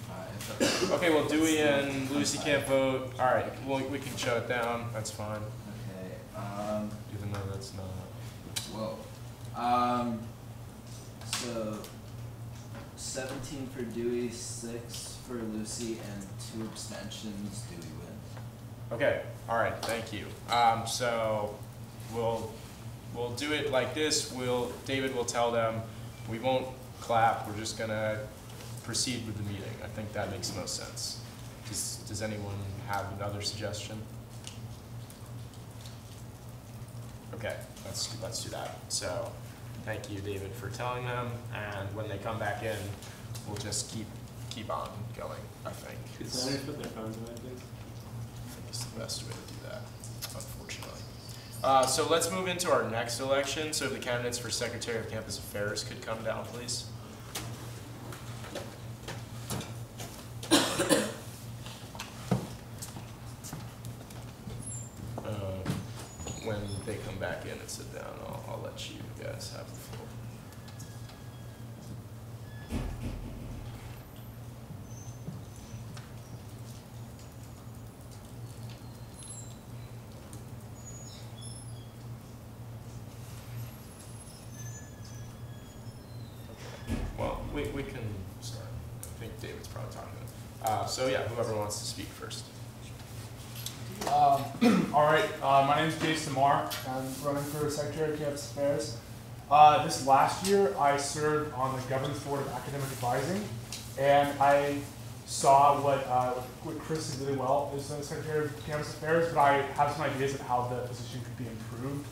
5? Okay, well, Dewey and Lucy can't vote. All right, well, we can shut it down. That's fine. Okay. Even though that's not. Whoa. So 17 for Dewey, 6 for Lucy, and 2 abstentions. Dewey wins. Okay. All right. Thank you. So we'll do it like this. David will tell them we won't clap. We're just gonna proceed with the meeting. I think that makes most sense. Does anyone have another suggestion? Okay, let's do that. So, thank you, David, for telling them. And when they come back in, we'll just keep on going. I think. Could senators put their phones away, please? I think it's the best way to do that, unfortunately. So let's move into our next election. So if the candidates for Secretary of Campus Affairs could come down, please. When they come back in and sit down, I'll let you guys have the floor. Well, we can start. I think David's probably talking to them. So yeah, whoever wants to speak first. All right, my name is Jason Marr. I'm running for Secretary of Campus Affairs. This last year, I served on the Governance Board of Academic Advising, and I saw what Chris did really well as the Secretary of Campus Affairs, but I have some ideas of how the position could be improved.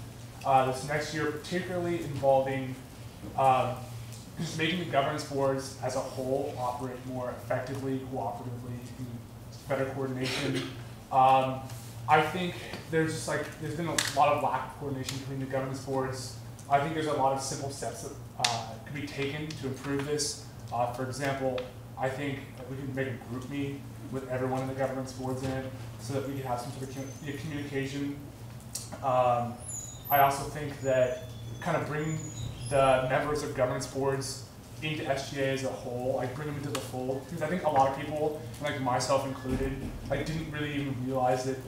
This next year, particularly involving just making the governance boards as a whole operate more effectively, cooperatively, in better coordination. I think there's been a lot of lack of coordination between the governance boards. I think there's a lot of simple steps that could be taken to improve this. For example, I think we could make a group meet with everyone in the governance boards in it so that we could have some sort of communication. I also think that kind of bringing the members of governance boards into SGA as a whole, like bring them into the fold, because I think a lot of people, like myself included, like didn't really even realize that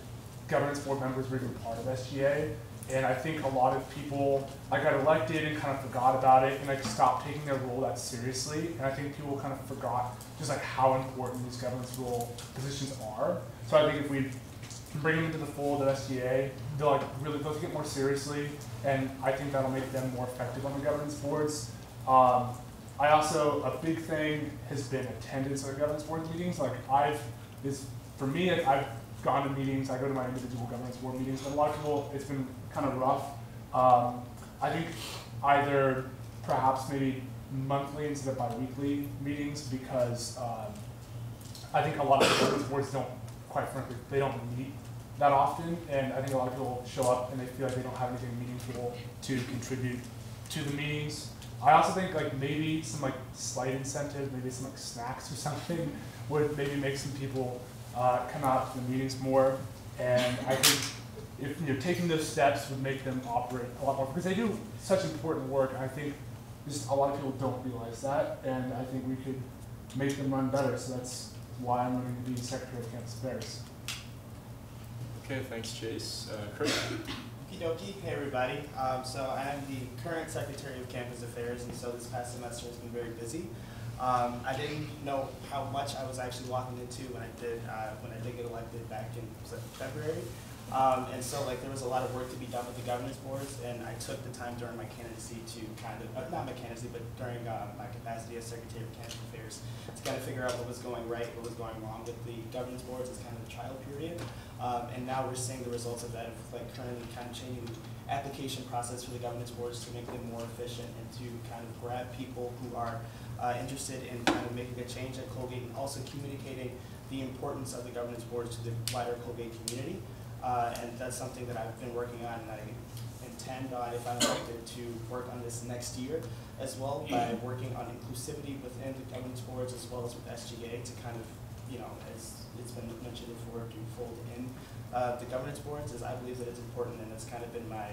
governance board members were even part of SGA. And I think a lot of people like got elected and kind of forgot about it and like stopped taking their role that seriously. And I think people kind of forgot just like how important these governance role positions are. So I think if we bring them into the fold of SGA, they'll take it more seriously, and I think that'll make them more effective on the governance boards. I also, a big thing has been attendance at the governance board meetings. Like for me, I've gone to meetings, I go to my individual governance board meetings, but a lot of people, it's been kind of rough. I think either perhaps maybe monthly instead of bi-weekly meetings, because I think a lot of the governance boards don't, quite frankly, they don't meet that often, and I think a lot of people show up and they feel like they don't have anything meaningful to contribute to the meetings. I also think like maybe some like slight incentive, maybe some like snacks or something would maybe make some people come out to the meetings more. And I think if taking those steps would make them operate a lot more, because they do such important work. I think just a lot of people don't realize that, and I think we could make them run better. So that's why I'm running to be Secretary of Campus Affairs. Okay, thanks, Chase. Chris? Okie dokie. Hey, everybody. So I am the current Secretary of Campus Affairs, and so this past semester has been very busy. I didn't know how much I was actually walking into when I did get elected back in February. And so like there was a lot of work to be done with the governance boards, and I took the time during my candidacy to kind of, not my candidacy, but during my capacity as Secretary of Campus Affairs to kind of figure out what was going right, what was going wrong with the governance boards as kind of a trial period. And now we're seeing the results of that, of like currently kind of changing the application process for the governance boards to make them more efficient and to kind of grab people who are interested in kind of making a change at Colgate, and also communicating the importance of the governance boards to the wider Colgate community. And that's something that I've been working on, and I intend on, if I'm elected, to work on this next year as well, by working on inclusivity within the governance boards as well as with SGA to kind of, as it's been mentioned before, to fold in the governance boards, as I believe that it's important, and it's kind of been my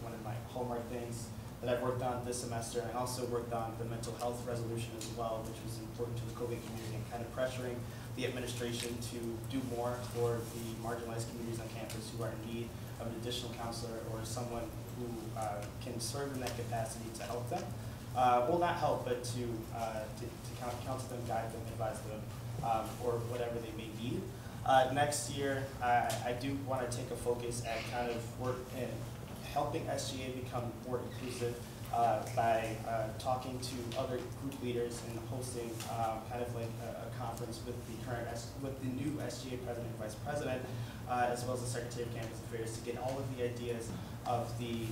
one of my hallmark things that I've worked on this semester. And I also worked on the mental health resolution as well, which was important to the Colgate community, and kind of pressuring the administration to do more for the marginalized communities on campus who are in need of an additional counselor or someone who can serve in that capacity to help them. Well, not help, but to counsel them, guide them, advise them, or whatever they may need. Next year, I do want to take a focus at kind of work in helping SGA become more inclusive by talking to other group leaders and hosting kind of like a conference with the new SGA president and vice president, as well as the Secretary of Campus Affairs, to get all of the ideas of the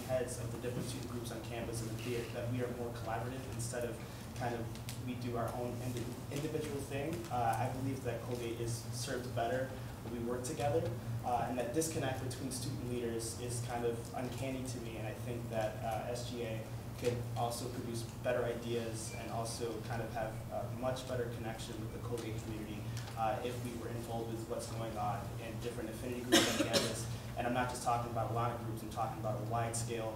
heads of the different student groups on campus, and that we are more collaborative instead of kind of we do our own individual thing. I believe that Colgate is served better when we work together, and that disconnect between student leaders is kind of uncanny to me, and I think that SGA could also produce better ideas and also kind of have a much better connection with the Colgate community if we were involved with what's going on in different affinity groups on campus. And I'm not just talking about a lot of groups, I'm talking about a wide scale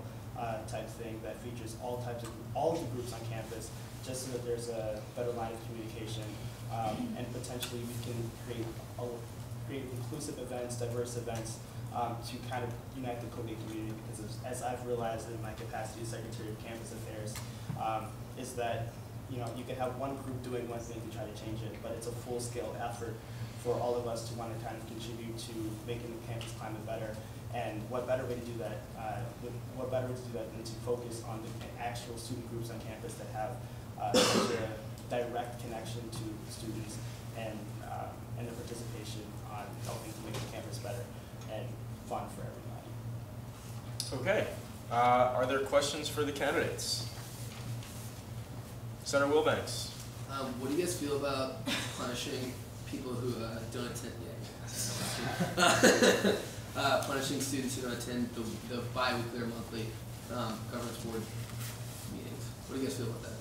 type thing that features all of the groups on campus, just so that there's a better line of communication, and potentially we can create inclusive events, diverse events, to kind of unite the Colgate community, because as I've realized in my capacity as Secretary of Campus Affairs, is that you can have one group doing one thing to try to change it, but it's a full-scale effort for all of us to want to kind of contribute to making the campus climate better. And what better way to do that? What better way to do that than to focus on the actual student groups on campus that have such a direct connection to students and their participation on helping to make the campus better and fun for everybody. Okay. Are there questions for the candidates? Senator Wilbanks. What do you guys feel about punishing people who don't attend punishing students who don't attend the bi-weekly or monthly governance board meetings? What do you guys feel about that?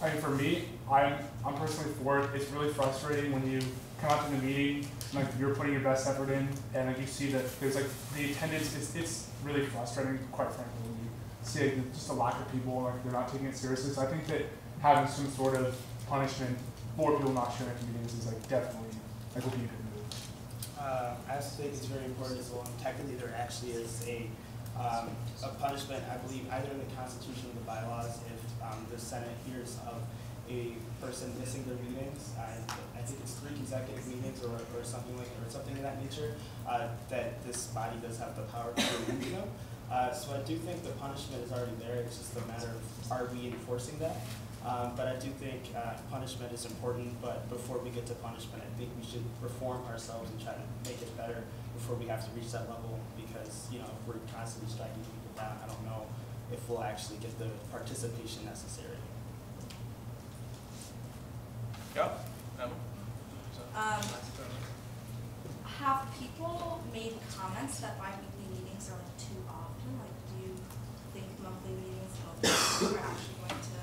I mean, for me, I'm personally for it. It's really frustrating when you come out to the meeting, like you're putting your best effort in, and like you see that there's like the attendance. It's really frustrating, quite frankly, when you see like, just a lack of people, like they're not taking it seriously. So I think that having some sort of punishment for people not showing up to meetings is like definitely like would be a good move. I also think it's very important as well. And technically, there actually is a punishment, I believe, either in the Constitution or the bylaws if the Senate hears of a person missing their meetings. I think it's 3 consecutive meetings or something like or something of that nature. That this body does have the power to remove them. So I do think the punishment is already there. It's just a matter of are we enforcing that. But I do think punishment is important, but before we get to punishment, I think we should reform ourselves and try to make it better before we have to reach that level, because, you know, if we're constantly striking people down, I don't know if we'll actually get the participation necessary. Yeah. Emma? Have people made comments that bi-weekly meetings are like too often? Like, do you think monthly meetings are actually going to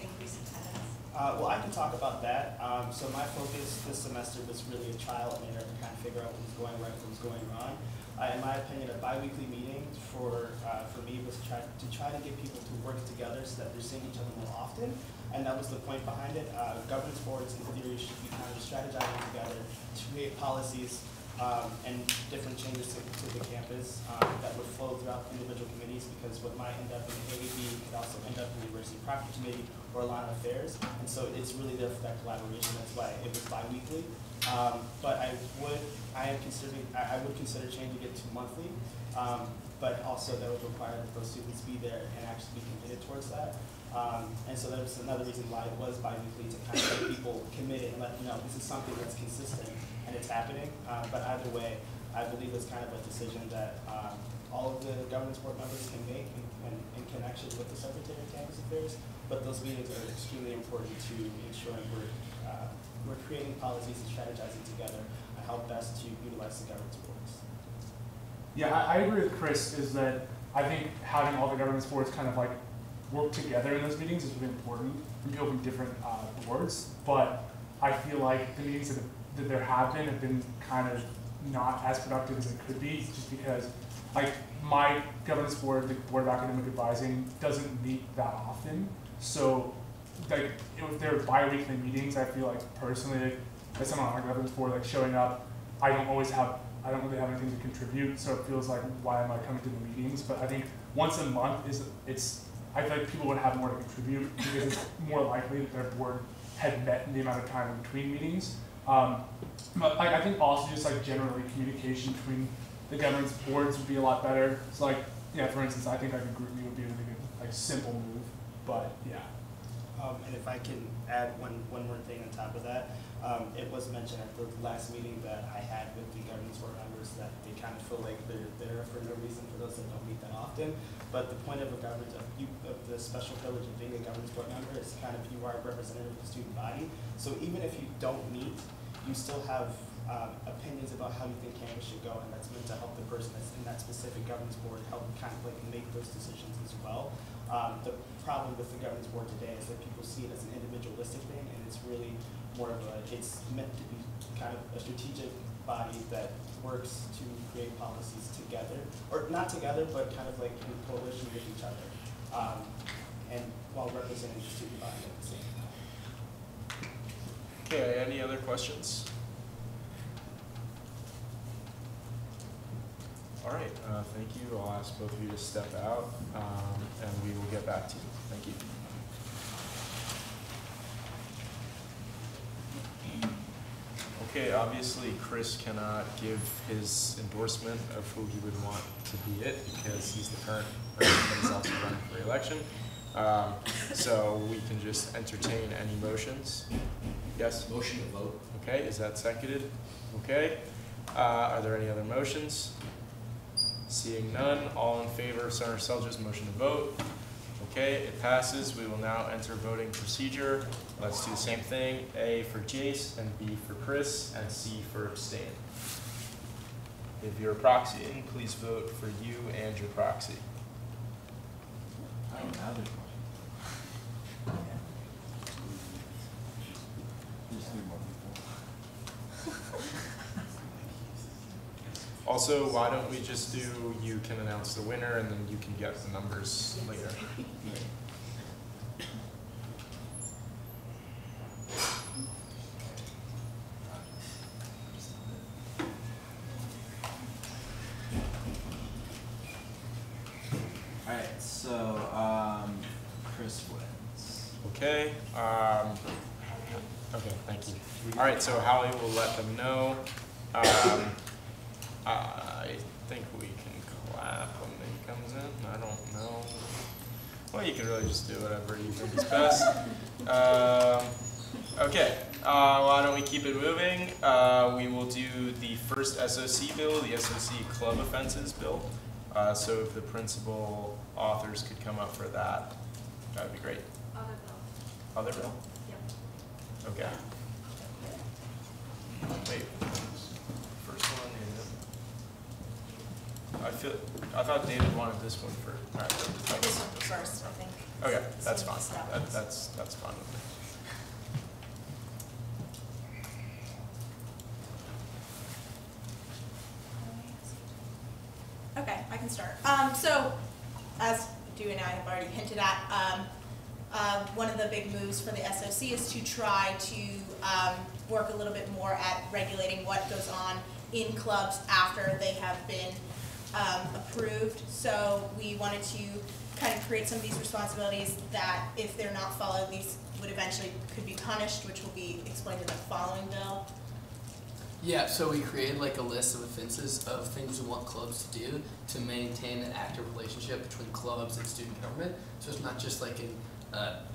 increase attendance? Well, I can talk about that. So my focus this semester was really a trial and error to kind of figure out what was going right, what was going wrong. In my opinion, a bi-weekly meeting for me was to try to get people to work together so that they're seeing each other more often, and that was the point behind it. Governance boards, in theory, should be kind of strategizing together to create policies and different changes to the campus that would flow throughout individual committees, because what might end up in the AAB could also end up in the University Property Committee or a lot of affairs, and so it's really there for that collaboration. That's why it was bi-weekly. But I would consider changing it to monthly, but also that would require that those students be there and actually be committed towards that. And so that was another reason why it was bi-weekly, to kind of get people committed and let them know this is something that's consistent and it's happening. But either way, I believe it's kind of a decision that all of the governance board members can make in connection with the Secretary of Campus Affairs. But those meetings are extremely important to ensuring we're creating policies and strategizing together on how best to utilize the governance boards. Yeah, I agree with Chris, is that I think having all the governance boards kind of like work together in those meetings is really important from people from different boards, but I feel like the meetings that there have been kind of not as productive as it could be, just because like my governance board, the Board of Academic Advising, doesn't meet that often. So like if there are bi-weekly meetings, I feel like personally, like, as someone on our governance board, like showing up, I don't really have anything to contribute, so it feels like, why am I coming to the meetings? But I think once a month I feel like people would have more to contribute, because it's more likely that their board had met in the amount of time in between meetings. But I think also just like generally communication between the governance boards would be a lot better. So like, yeah, for instance, I think like a group meeting would be a really good, like simple move, but yeah. And if I can add one more thing on top of that, it was mentioned at the last meeting that I had with the governance board members that they kind of feel like they're there for no reason for those that don't meet that often. But the point of the special privilege of being a governance board member is kind of you are a representative of the student body. So even if you don't meet, you still have opinions about how you think campus should go, and that's meant to help the person that's in that specific governance board help kind of like make those decisions as well. The problem with the governance board today is that people see it as an individualistic thing, and it's really more of it's meant to be kind of a strategic body that works to create policies together, or not together, but kind of like in coalition with each other, and while representing the student body at the same time. Okay, any other questions? All right, thank you. I'll ask both of you to step out, and we will get back to you. Thank you. Okay, obviously Chris cannot give his endorsement of who he would want to be it because he's the current president that is also running for re-election. So we can just entertain any motions. Yes? Motion to vote. Okay, is that seconded? Okay. Are there any other motions? Seeing none, all in favor of Senator Selja's motion to vote? Okay, it passes. We will now enter voting procedure. Let's do the same thing. A for Jace, and B for Chris, and C for abstain. If you're proxying, please vote for you and your proxy. I don't have it. Also, why don't we just do, you can announce the winner and then you can get the numbers later. Alright, so, Chris wins. Okay, okay, thank you. All right, so Hallie will let them know. I think we can clap when he comes in. I don't know. Well, you can really just do whatever you think is best. Okay, why don't we keep it moving? We will do the first SOC bill, the SOC club offenses bill. So if the principal authors could come up for that, that would be great. Other bill. Other bill? Yep. Okay. Wait. First one is. I thought David wanted this one for. All right. This one first, I think. Okay, that's fine. That's fine with me. Okay, I can start. So, as Dewey and I have already hinted at, one of the big moves for the SOC is to try to work a little bit more at regulating what goes on in clubs after they have been approved. So we wanted to kind of create some of these responsibilities that, if they're not followed, these would eventually could be punished, which will be explained in the following bill. Yeah, so we created like a list of offenses of things we want clubs to do to maintain an active relationship between clubs and student government. So it's not just like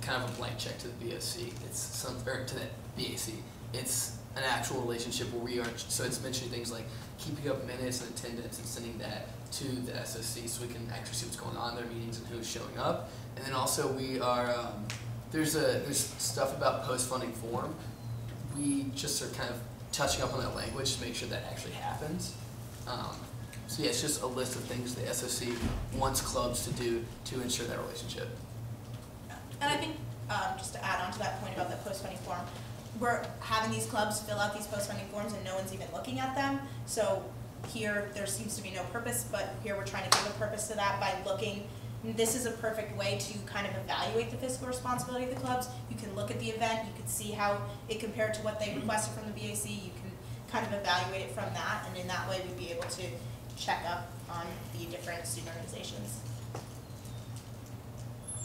kind of a blank check to the BOC. It's something, or to the BAC. It's an actual relationship where we are. So it's mentioning things like keeping up minutes and attendance and sending that to the SOC so we can actually see what's going on in their meetings and who's showing up. And then also we are there's stuff about post-funding form. We just are kind of touching up on that language to make sure that actually happens. So yeah, it's just a list of things the SOC wants clubs to do to ensure that relationship. And I think, just to add on to that point about the post-funding form, we're having these clubs fill out these post-funding forms and no one's even looking at them. So here, there seems to be no purpose, but here we're trying to give a purpose to that by looking. This is a perfect way to kind of evaluate the fiscal responsibility of the clubs. You can look at the event, you can see how it compared to what they requested from the BAC. You can kind of evaluate it from that, and in that way we'd be able to check up on the different student organizations.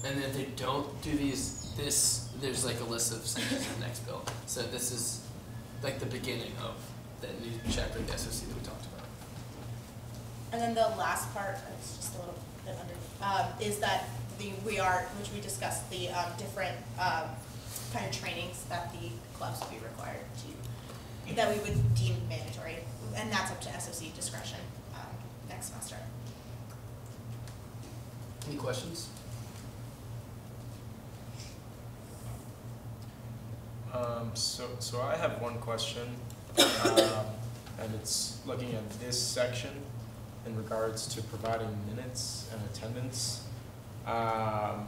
And then if they don't do there's like a list of sanctions in the next bill. So this is like the beginning of that new chapter of the SOC that we talked about. And then the last part, it's just a little bit under, is that which we discussed, the different kind of trainings that the clubs would be required to, that we would deem mandatory, and that's up to SOC discretion next semester. Any questions? So I have one question, and it's looking at this section in regards to providing minutes and attendance. I'm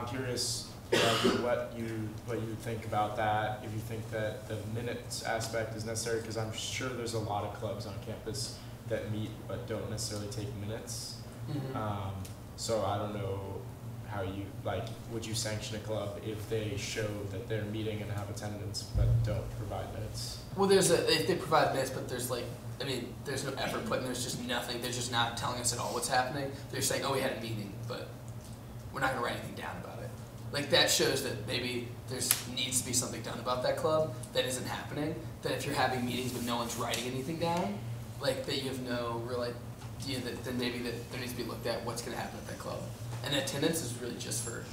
curious what you think about that, if you think that the minutes aspect is necessary, because I'm sure there's a lot of clubs on campus that meet but don't necessarily take minutes. Mm-hmm. So I don't know how you, would you sanction a club if they show that they're meeting and have attendance but don't provide minutes? Well, if they provide minutes, but there's there's no effort put in, there's just nothing, they're just not telling us at all what's happening. They're saying, oh, we had a meeting, but we're not gonna write anything down about it. like that shows that maybe there's needs to be something done about that club that isn't happening. That if you're having meetings but no one's writing anything down, like that you have no real idea that then maybe that there needs to be looked at what's going to happen at that club. And the attendance is really just for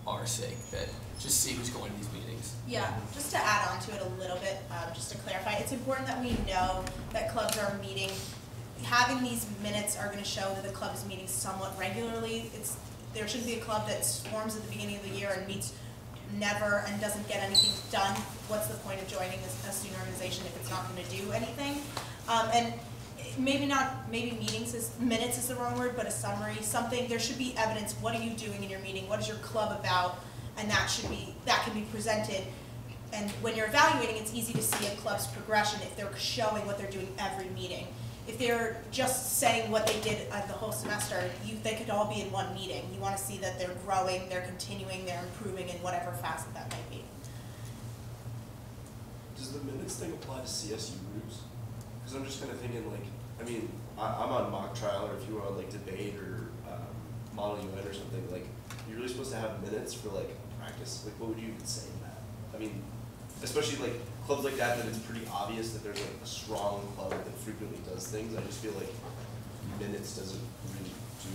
our sake, that just see who's going to these meetings. Yeah, just to add on to it a little bit, just to clarify, it's important that we know that clubs are meeting. Having these minutes are going to show that the club is meeting somewhat regularly. There shouldn't be a club that forms at the beginning of the year and meets never and doesn't get anything done. What's the point of joining a student organization if it's not going to do anything? And maybe minutes is the wrong word, but a summary, something. There should be evidence. What are you doing in your meeting? What is your club about? And that can be presented. And when you're evaluating, it's easy to see a club's progression if they're showing what they're doing every meeting. If they're just saying what they did the whole semester, they could all be in one meeting. You want to see that they're growing, they're continuing, they're improving in whatever facet that might be. Does the minutes thing apply to CSU groups? Because I'm just kind of thinking, like, I mean, I'm on mock trial, or if you were on like debate or model UN or something, like, you're really supposed to have minutes for like practice. Like, what would you even say in that? I mean, especially like clubs like that it's pretty obvious that there's like a strong club that frequently does things. I just feel like minutes doesn't really do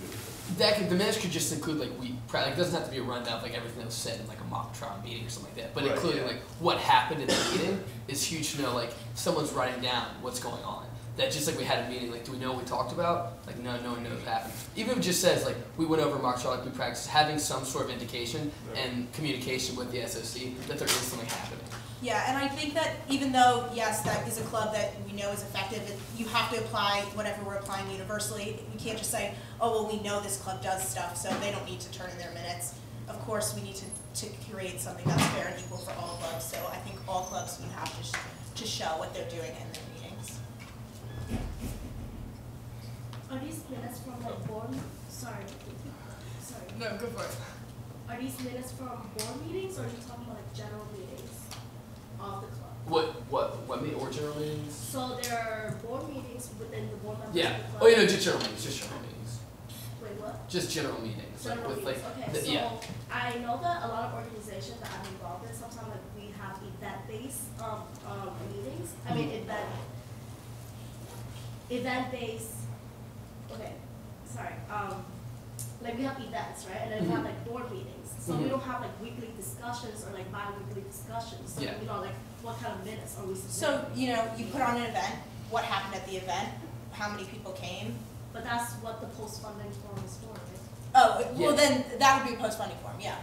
anything. The minutes could just include like it doesn't have to be a rundown of like everything that was said in like a mock trial meeting or something like that. But including like what happened in the meeting is huge to know. Like someone's writing down what's going on. That just like we had a meeting, like do we know what we talked about? Like no one knows what happened. Even if it just says like we went over mock trial, like we practiced, having some sort of indication and communication with the SOC that there is something happening. Yeah, and I think that even though, yes, that is a club that we know is effective, you have to apply whatever we're applying universally. We can't just say, oh, well, we know this club does stuff, so they don't need to turn in their minutes. Of course, we need to create something that's fair and equal for all clubs, so I think all clubs would have to show what they're doing in their meetings. Are these minutes from like board? Sorry. No, go for it. Are these minutes from board meetings, or are you talking about like general meetings of the club? What meeting or general meetings? So there are board meetings within the board members Yeah. of the club. Oh yeah, no, just general meetings. Wait, what? Just general meetings. General like with meetings. like Okay, so yeah. I know that a lot of organizations that I'm involved in, sometimes like we have event-based meetings. I mean event-based. Okay, sorry. Like we have events, right? And then we have like board meetings. So we don't have like weekly discussions or like bi-weekly discussions. So you know, like what kind of minutes are we submitting? So, you put on an event, what happened at the event, how many people came. But that's what the post-funding form is for, right? Oh, well then that would be a post-funding form, yeah.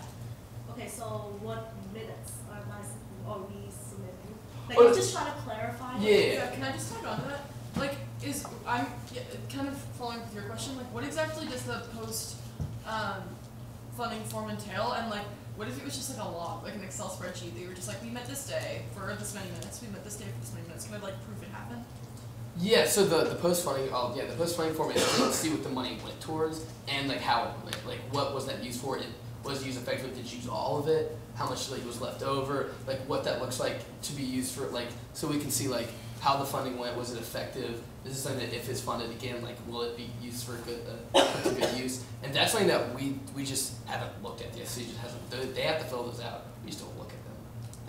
Okay, so what minutes are we submitting? Like, Oh, I'm just trying to clarify. Yeah. Can I just tag on to that? Like, I'm kind of following with your question, like, what exactly does the funding form entail? And like, what if it was just like a log, like an Excel spreadsheet that you were just like, we met this day for this many minutes, we met this day for this many minutes. Can I like prove it happened? Yeah, so the post-funding, the post-funding form is to see what the money went towards and like how it went, like what was that used for? Was it used effectively? Did you use all of it? How much like was left over? Like what that looks like to be used for, like so we can see like how the funding went. Was it effective? Is this something that if it's funded again, like will it be used for good use? And that's something that we just haven't looked at. The SC just hasn't. They have to fill those out. We just don't look at them.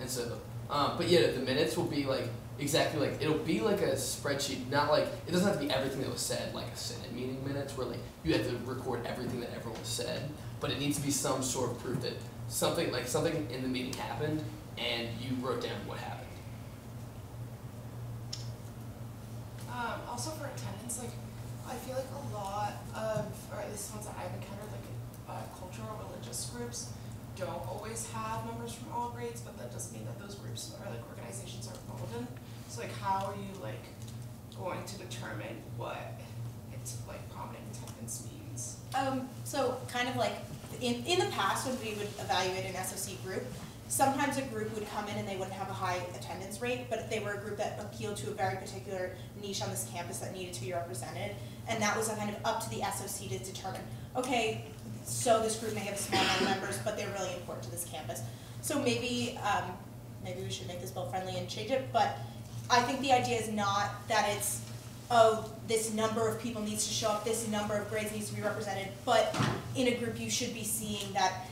And so, but yeah, the minutes will be like. Exactly, like it'll be like a spreadsheet, not like it doesn't have to be everything that was said, like a Senate meeting minutes, where like you have to record everything that everyone said, but it needs to be some sort of proof that something in the meeting happened, and you wrote down what happened. Also for attendance, like I feel like a lot of, or at least ones that I've encountered, like cultural or religious groups don't always have members from all grades, but that doesn't mean that those groups or like organizations are relevant. So like how are you like going to determine what it's like prominent attendance means? So kind of like in the past when we would evaluate an SOC group, sometimes a group would come in and they wouldn't have a high attendance rate, but they were a group that appealed to a very particular niche on this campus that needed to be represented, and that was kind of up to the SOC to determine, okay, so this group may have a small amount of members, but they're really important to this campus. So maybe we should make this bill friendly and change it, but I think the idea is not that it's, oh, this number of people needs to show up, this number of grades needs to be represented, but in a group you should be seeing that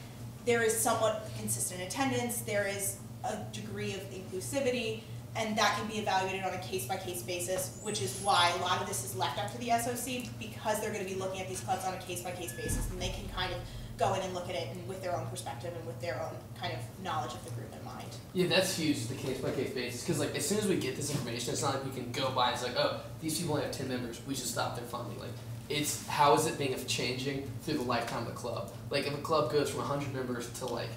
there is somewhat consistent attendance, there is a degree of inclusivity, and that can be evaluated on a case-by-case basis, which is why a lot of this is left up to the SOC, because they're going to be looking at these clubs on a case-by-case basis, and they can kind of go in and look at it and with their own perspective and with their own kind of knowledge of the group in mind. Yeah, that's huge, the case-by-case basis, because like as soon as we get this information, it's not like we can go by and it's like, oh, these people only have 10 members, we should stop their funding. Like, it's how is it being changing through the lifetime of the club? Like, if a club goes from 100 members to like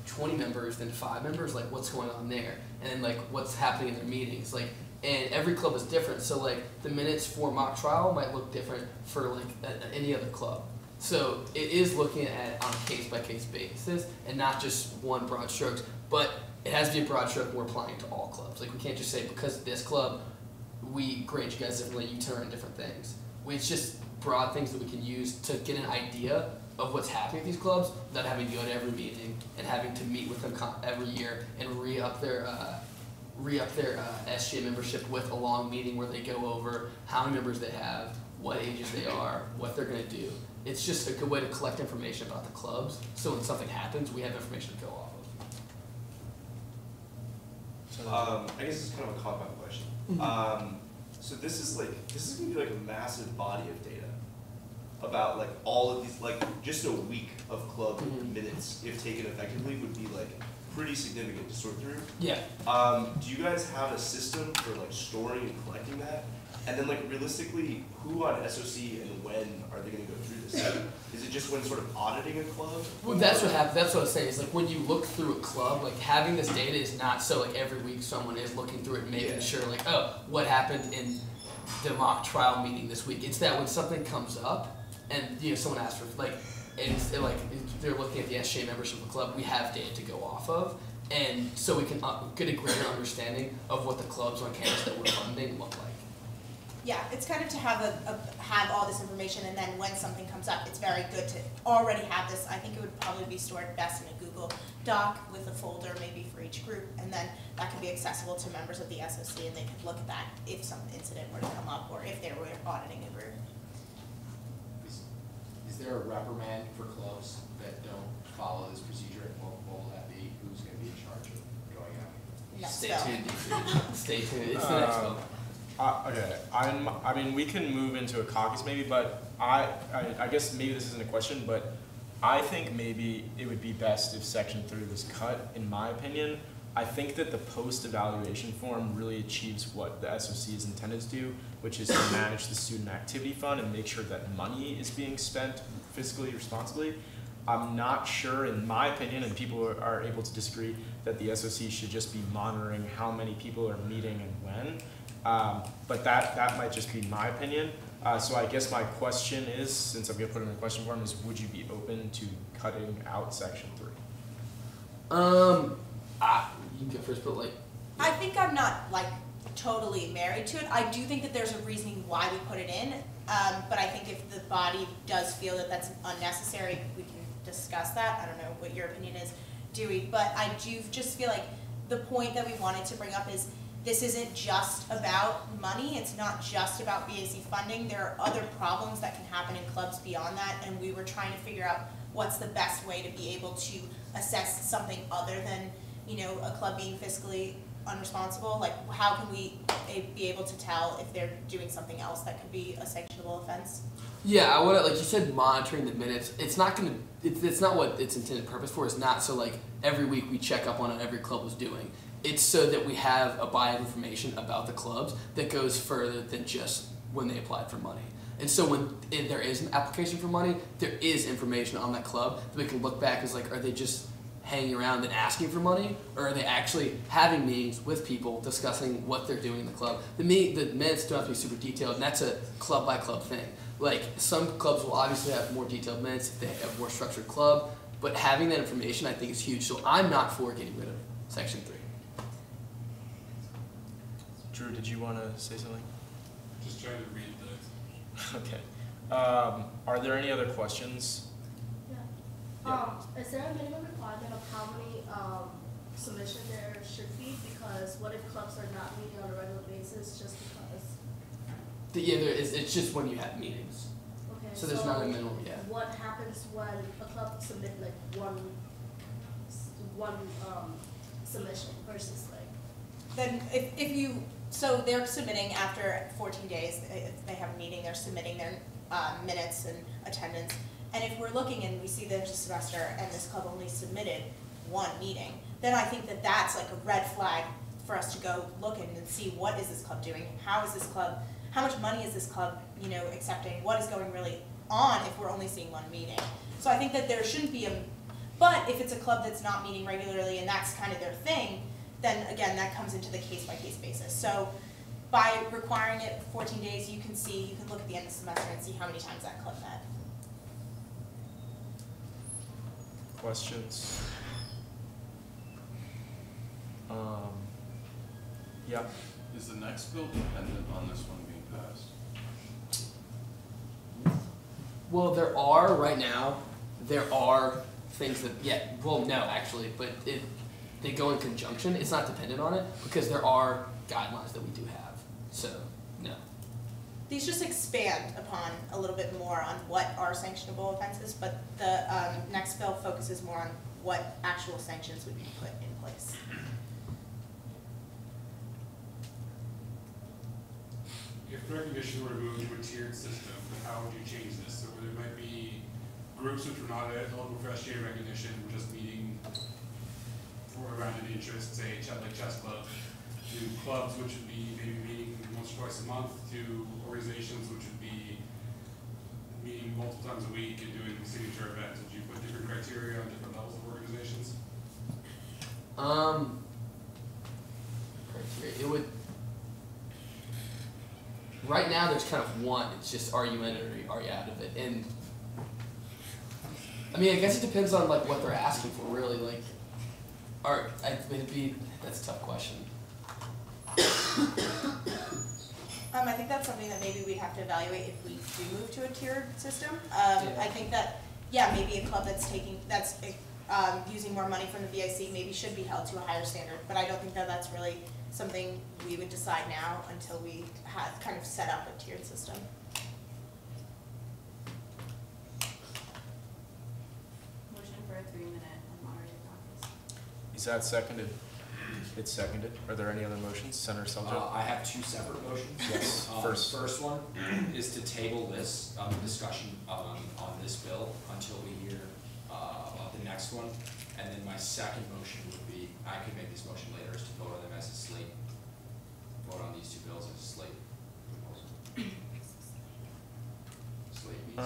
20 members, then 5 members, like what's going on there? And then like what's happening in their meetings? Like, and every club is different, so like the minutes for mock trial might look different for like any other club. So it is looking at it on a case-by-case basis and not just one broad strokes, but it has to be a broad stroke and we're applying to all clubs. Like, we can't just say because of this club, we grade you guys differently, you turn in different things. It's just broad things that we can use to get an idea of what's happening at these clubs without having to go to every meeting and having to meet with them every year and re-up their SGA membership with a long meeting where they go over how many members they have, what ages they are, what they're going to do. It's just a good way to collect information about the clubs, so when something happens, we have information to go off of. I guess it's kind of a compound question. So this is gonna be like a massive body of data about like all of these, like just a week of club minutes, if taken effectively, would be like pretty significant to sort through. Yeah. Do you guys have a system for like storing and collecting that? And then like realistically, who on SOC and when are they gonna go through this? Is it just when sort of auditing a club? Well, that's what happens. That's what I was saying. Is like when you look through a club, like having this data is not so like every week someone is looking through it and making sure like, oh, what happened in the mock trial meeting this week. It's that when something comes up and someone asks for like, and they're looking at the SGA membership of the club, we have data to go off of, and so we can get a greater understanding of what the clubs on campus that we're funding look like. Yeah, it's kind of to have have all this information, and then when something comes up, it's very good to already have this. I think it would probably be stored best in a Google Doc with a folder maybe for each group, and then that can be accessible to members of the SOC, and they could look at that if some incident were to come up or if they were auditing a group. Is there a reprimand for clubs that don't follow this procedure? What will that be? Who's going to be in charge of going out? Stay tuned. Stay tuned. It's the next one. Okay, I mean, we can move into a caucus maybe, but I guess maybe this isn't a question, but I think maybe it would be best if Section 3 was cut, in my opinion. I think that the post-evaluation form really achieves what the SOC is intended to do, which is to manage the student activity fund and make sure that money is being spent fiscally responsibly. I'm not sure, in my opinion, and people are able to disagree, that the SOC should just be monitoring how many people are meeting and when. But that might just be my opinion. So I guess my question is, since I'm going to put it in the question form, is would you be open to cutting out Section 3? You can go first, but like... I think I'm not like totally married to it. I do think that there's a reasoning why we put it in, but I think if the body does feel that that's unnecessary, we can discuss that. I don't know what your opinion is, Dewey, but I do just feel like the point that we wanted to bring up is this isn't just about money. It's not just about BAC funding. There are other problems that can happen in clubs beyond that, and we were trying to figure out what's the best way to be able to assess something other than, a club being fiscally unresponsible. Like, how can we be able to tell if they're doing something else that could be a sanctionable offense? Yeah, I would, like you said, monitoring the minutes. It's not gonna. It's not what its intended purpose for. It's not so like every week we check up on what every club was doing. It's so that we have a body of information about the clubs that goes further than just when they applied for money. And so when there is an application for money, there is information on that club that we can look back as like, are they just hanging around and asking for money, or are they actually having meetings with people discussing what they're doing in the club? The minutes don't have to be super detailed, and that's a club by club thing. Like, some clubs will obviously have more detailed minutes if they have a more structured club, but having that information I think is huge. So I'm not for getting rid of Section 3. Drew, did you want to say something? Just trying to read the... Okay. Are there any other questions? Is there a minimum requirement of how many submission there should be? Because what if clubs are not meeting on a regular basis just because? Yeah, there is. It's just when you have meetings. Okay. So there's not a minimum yet. What happens when a club submits like one one submission versus like. Then if you, so they're submitting after 14 days, they have a meeting, they're submitting their minutes and attendance. And if we're looking and we see there's a semester and this club only submitted one meeting, then I think that that's like a red flag for us to go look in and see what is this club doing, how is this club, how much money is this club, you know, accepting, what is going really on if we're only seeing one meeting. So I think that there shouldn't be but if it's a club that's not meeting regularly and that's kind of their thing, then again, that comes into the case-by-case basis. So by requiring it 14 days, you can look at the end of the semester and see how many times that club met. Questions? Yeah. Is the next bill dependent on this one being passed? Well, there are right now. There are things that no actually, but they go in conjunction. It's not dependent on it because there are guidelines that we do have. So no. These just expand upon a little bit more on what are sanctionable offenses, but the next bill focuses more on what actual sanctions would be put in place. If recognition were to move to a tiered system, how would you change this? So there might be groups which were not eligible for SGA recognition, just meeting for a rounded interest, say like chess clubs, to clubs which would be maybe meeting once or twice a month, to organizations which would be meeting multiple times a week and doing signature events. Would you put different criteria on different levels of organizations? Criteria. It would. Right now, there's kind of one. It's just are you in it or are you out of it? And I mean, I guess it depends on like what they're asking for, really. Like, that's a tough question. I think that's something that maybe we'd have to evaluate if we do move to a tiered system. I think that maybe a club that's using more money from the VIC maybe should be held to a higher standard, but I don't think that that's really something we would decide now until we had kind of set up a tiered system. Motion for a 3-minute unmoderated caucus. Is that seconded? It's seconded. Are there any other motions? Senator Seljo? I have two separate motions. Yes. First one is to table this discussion on this bill until we hear about the next one. And then my second motion would be, I could make this motion later, is to vote on them as a slate. Vote on these two bills as a slate proposal. Slate means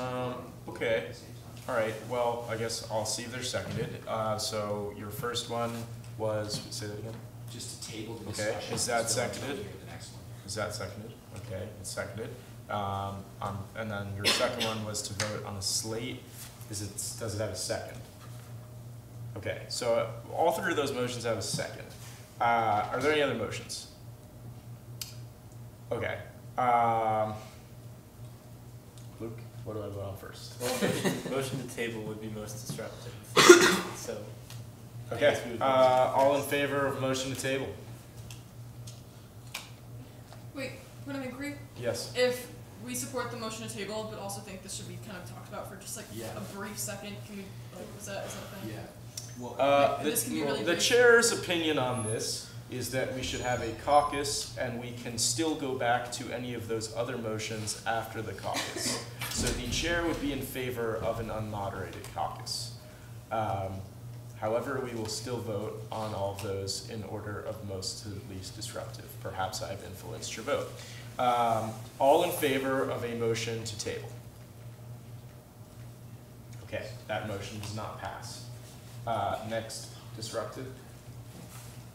okay. at the same time. All right. Well, I guess I'll see if they're seconded. So your first one was, say that again? Just to table the Okay. discussion. Is that until we seconded? hear the next one. Is that seconded? Okay, it's seconded. And then your second one was to vote on a slate. Does it have a second? Okay, so all three of those motions have a second. Are there any other motions? Okay. Luke, what do I vote on first? Motion to table would be most disruptive. So. Okay. All in favor of motion to table? Wait, point of inquiry? Yes. If we support the motion to table, but also think this should be kind of talked about for just like Yeah. a brief second, can we, like, is that a thing? Yeah. Well, This can be really the brief. chair's opinion on this is that we should have a caucus and we can still go back to any of those other motions after the caucus. So the chair would be in favor of an unmoderated caucus. However, we will still vote on all of those in order of most to least disruptive. Perhaps I've influenced your vote. All in favor of a motion to table? Okay, that motion does not pass. Next, disruptive.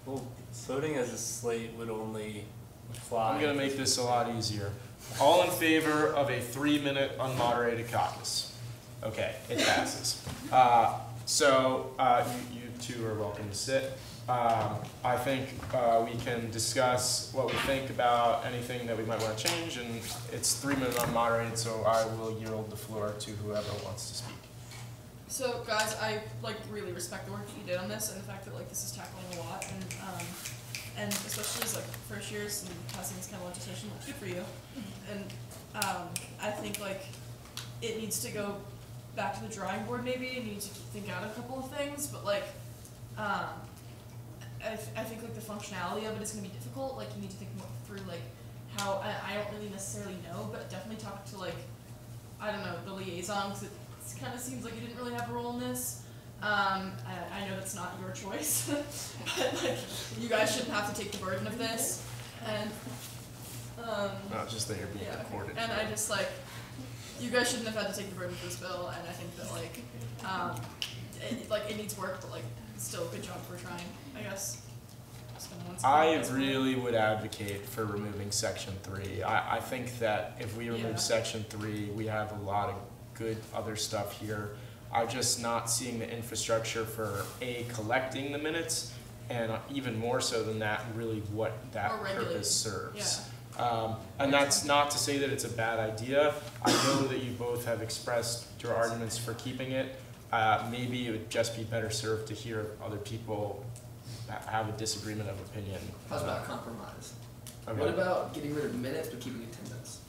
Well, voting as a slate would only apply. I'm going to make this a lot easier. All in favor of a 3-minute unmoderated caucus? Okay, it passes. You two are welcome to sit. I think we can discuss what we think about anything that we might want to change, and it's 3-minute unmoderated, so I will yield the floor to whoever wants to speak. So guys, I like really respect the work that you did on this and the fact that like this is tackling a lot and especially as like first years and passing this kind of legislation, like, good for you. And I think like it needs to go back to the drawing board maybe and you need to think out a couple of things, but like I think like the functionality of it is gonna be difficult. Like you need to think more through like how I don't really necessarily know, but definitely talk to like I don't know the liaison because it kind of seems like you didn't really have a role in this. I know that's not your choice, but like you guys shouldn't have to take the burden of this. And not just that you're being recorded. And I just like you guys shouldn't have had to take the burden of this bill. And I think that like it needs work, but like still good job for trying, I guess. I really would advocate for removing section 3. I think that if we remove section 3, we have a lot of good other stuff here. I'm just not seeing the infrastructure for collecting the minutes, and even more so than that, really what that purpose serves. And that's not to say that it's a bad idea. I know that you both have expressed your arguments for keeping it. Maybe it would just be better served to hear other people have a disagreement of opinion. How's about compromise? Okay. What about getting rid of minutes but keeping attendance?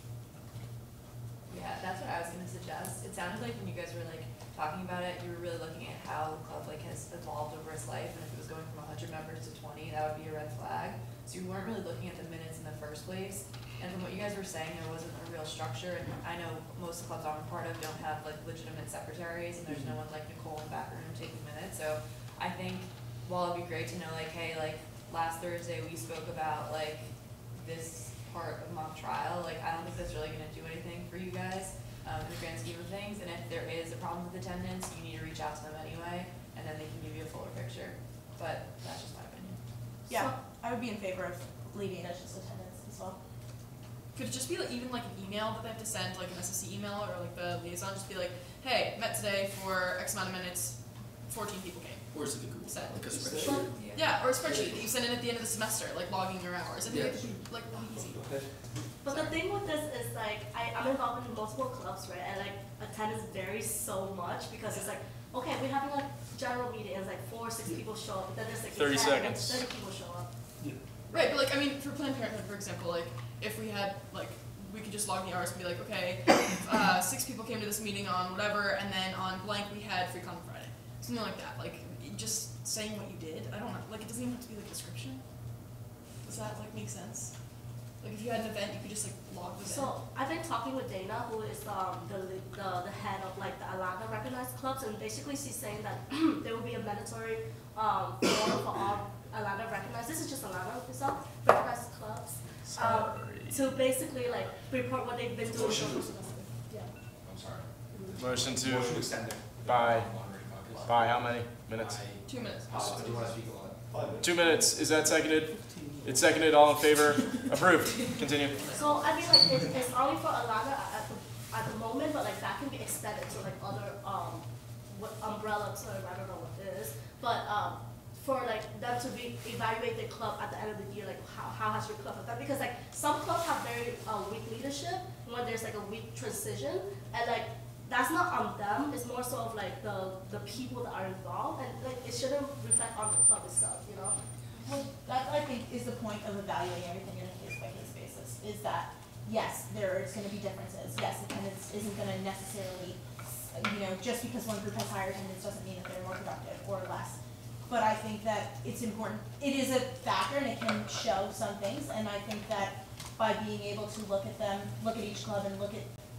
Yeah, that's what I was gonna suggest. It sounded like when you guys were like talking about it, you were really looking at how the club like has evolved over its life, and if it was going from 100 members to 20, that would be a red flag. So you weren't really looking at the minutes in the first place. And from what you guys were saying, there wasn't a real structure, and I know most of the clubs I'm a part of don't have like legitimate secretaries, and there's no one like Nicole in the back room taking minutes. So I think while it'd be great to know like, hey, like last Thursday we spoke about like this part of mock trial, like I don't think that's really gonna do anything for you guys in the grand scheme of things. And if there is a problem with attendance, you need to reach out to them anyway, and then they can give you a fuller picture. But that's just my opinion. Yeah, I would be in favor of leaving it as just attendance as well. Could it just be like even like an email that they have to send, like an SSC email or like the liaison, just be like, hey, met today for X amount of minutes, 14 people came. Or is it a Google, like a spreadsheet? spreadsheet? Yeah, or a spreadsheet that you send in at the end of the semester, like logging your hours. I think it could be like really easy. But the thing with this is like I'm involved in multiple clubs, right? And like attendance varies so much because it's like, okay, we're having like general meetings, like 4 or 6 people show up, but then there's like 30 seconds. 30 people show up. Right, but like I mean for Planned Parenthood, for example, like if we had like we could just log the hours and be like, okay, 6 people came to this meeting on whatever, and then on blank we had free content Friday. Something like that. Like just saying what you did. I don't know. Like it doesn't even have to be like a description. Does that like make sense? Like if you had an event, you could just like log the event. So I've been talking with Dana, who is the head of like the Atlanta recognized clubs, and basically she's saying that there will be a mandatory form for all Atlanta recognized. This is just Atlanta itself, recognized clubs. To basically like report what they've been doing. Yeah. I'm sorry. Motion to extend it. By how many minutes? 2 minutes. Do you want to speak a lot? 2 minutes. Is that seconded? It's seconded. All in favor? Approved. Continue. So I mean, like it's only for Atlanta at the moment, but like that can be extended to like other what umbrella term, I don't know what it is, but for like them to evaluate the club at the end of the year, like how has your club done? Because like some clubs have very weak leadership when there's like a weak transition, and like that's not on them. It's more so of like the people that are involved, and like it shouldn't reflect on the club itself, you know. Well, that I think is the point of evaluating everything in a case-by-case basis, is that, yes, there is going to be differences. Yes, attendance isn't going to necessarily, just because one group has higher attendance doesn't mean that they're more productive or less. But I think that it's important. It is a factor and it can show some things, and I think that by being able to look at them, look at each club and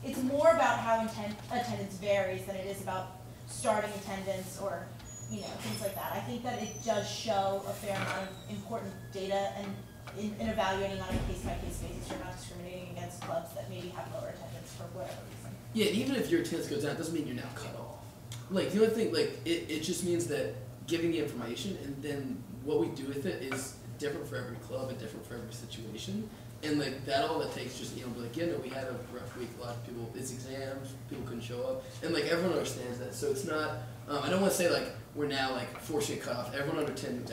it's more about how attendance varies than it is about starting attendance or things like that. I think that it does show a fair amount of important data, and in evaluating on a case-by-case basis, you're not discriminating against clubs that maybe have lower attendance for whatever reason. Yeah, and even if your attendance goes down, it doesn't mean you're now cut off. Like the only thing, like it just means that giving the information, and then what we do with it is different for every club and different for every situation. And like that, all it takes just be like, yeah, no, we had a rough week. A lot of people, it's exams, people couldn't show up, and like everyone understands that. So it's not. I don't want to say like we're now like forcing a cutoff. Every club under 10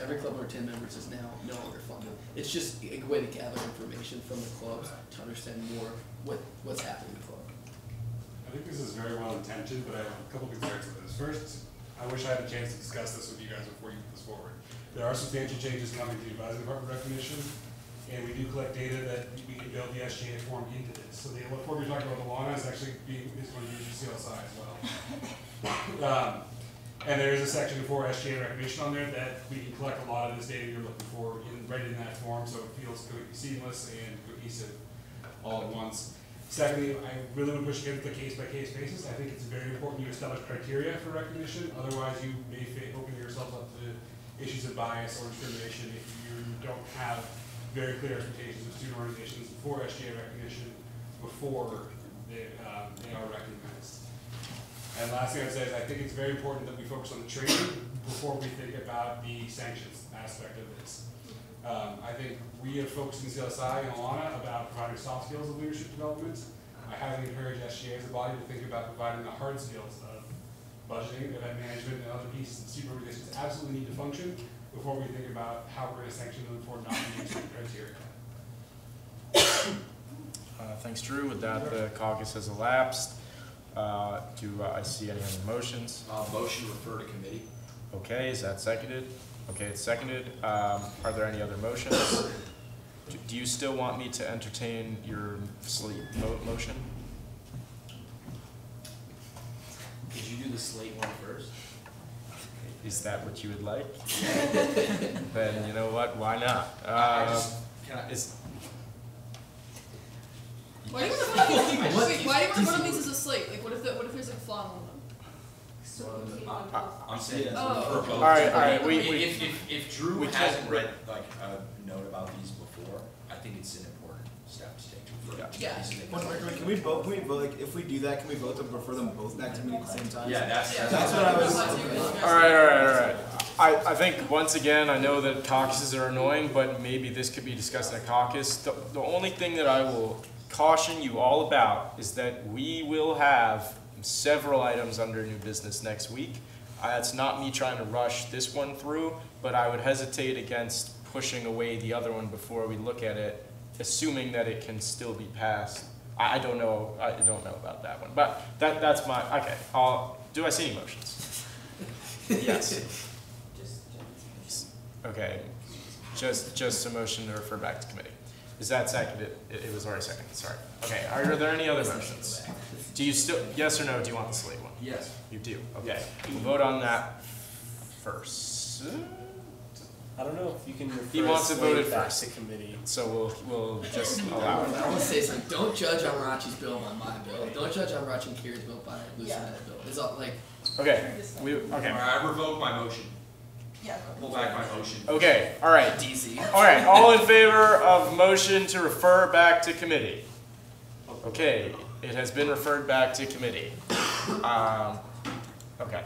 members is now no longer funded. It's just a way to gather information from the clubs to understand more what's happening in the club. I think this is very well intentioned, but I have a couple concerns with this. First, I wish I had a chance to discuss this with you guys before you put this forward. There are substantial changes coming to the advisory department recognition, and we do collect data that we can build the SGA form into this. So what form you're talking about, the law is actually is going to be used to CLSI as well. And there is a section for SGA recognition on there that we can collect a lot of this data you're looking for right in that form, so it feels seamless and cohesive all at once. Secondly, I really would push against the case-by-case basis. I think it's very important you establish criteria for recognition. Otherwise, you may open yourself up to issues of bias or discrimination if you don't have very clear expectations of student organizations for SGA recognition before they are recognized. And last thing I would say is I think it's very important that we focus on the training before we think about the sanctions aspect of this. I think we have focused in CLSI and Alana about providing soft skills of leadership development. I highly encourage SGA as a body to think about providing the hard skills of budgeting, event management, and other pieces that student organizations absolutely need to function before we think about how we're going to sanction them for not meeting certain criteria. Thanks, Drew. With that, the caucus has elapsed. Do I see any other motions? Motion to refer to committee. Okay, is that seconded? Okay, it's seconded. Are there any other motions? Do you still want me to entertain your slate motion? Did you do the slate one first? Is that what you would like? Then you know what? Why not? Why do you want to put on these as a slate? Like, what if there's like a flaw in one of them? I'm saying Oh. All right. If Drew hasn't read like a note about these before, I think it's an important step to take. Can we vote, like, if we do that, can we vote to refer them both back to me at the same time? Yeah, that's what I was. All right. I think, once again, I know that caucuses are annoying, but maybe this could be discussed in a caucus. The only thing that I will caution you all about is that we will have several items under new business next week. It's not me trying to rush this one through, but I would hesitate against pushing away the other one before we look at it, assuming that it can still be passed. I don't know about that one, but that's my, okay. Do I see any motions? Yes. Okay, just a motion to refer back to committee. Is that seconded? It was already seconded, sorry. Okay, are there any other motions? Do you still, yes or no, do you want the slate one? Yes. You do, okay. We'll vote on that first. I don't know if you can refer He wants to vote it back first. to committee. So we'll just allow it. I want to say something. Don't judge Amarachi's bill by my bill. Don't judge Amarachi and Kiri's bill by Luciana's bill. It's all like. Okay. Alright, I revoke my motion. Yeah. Pull back my motion. Okay, all right. DC. All right, all in favor of motion to refer back to committee? Okay, it has been referred back to committee. Okay.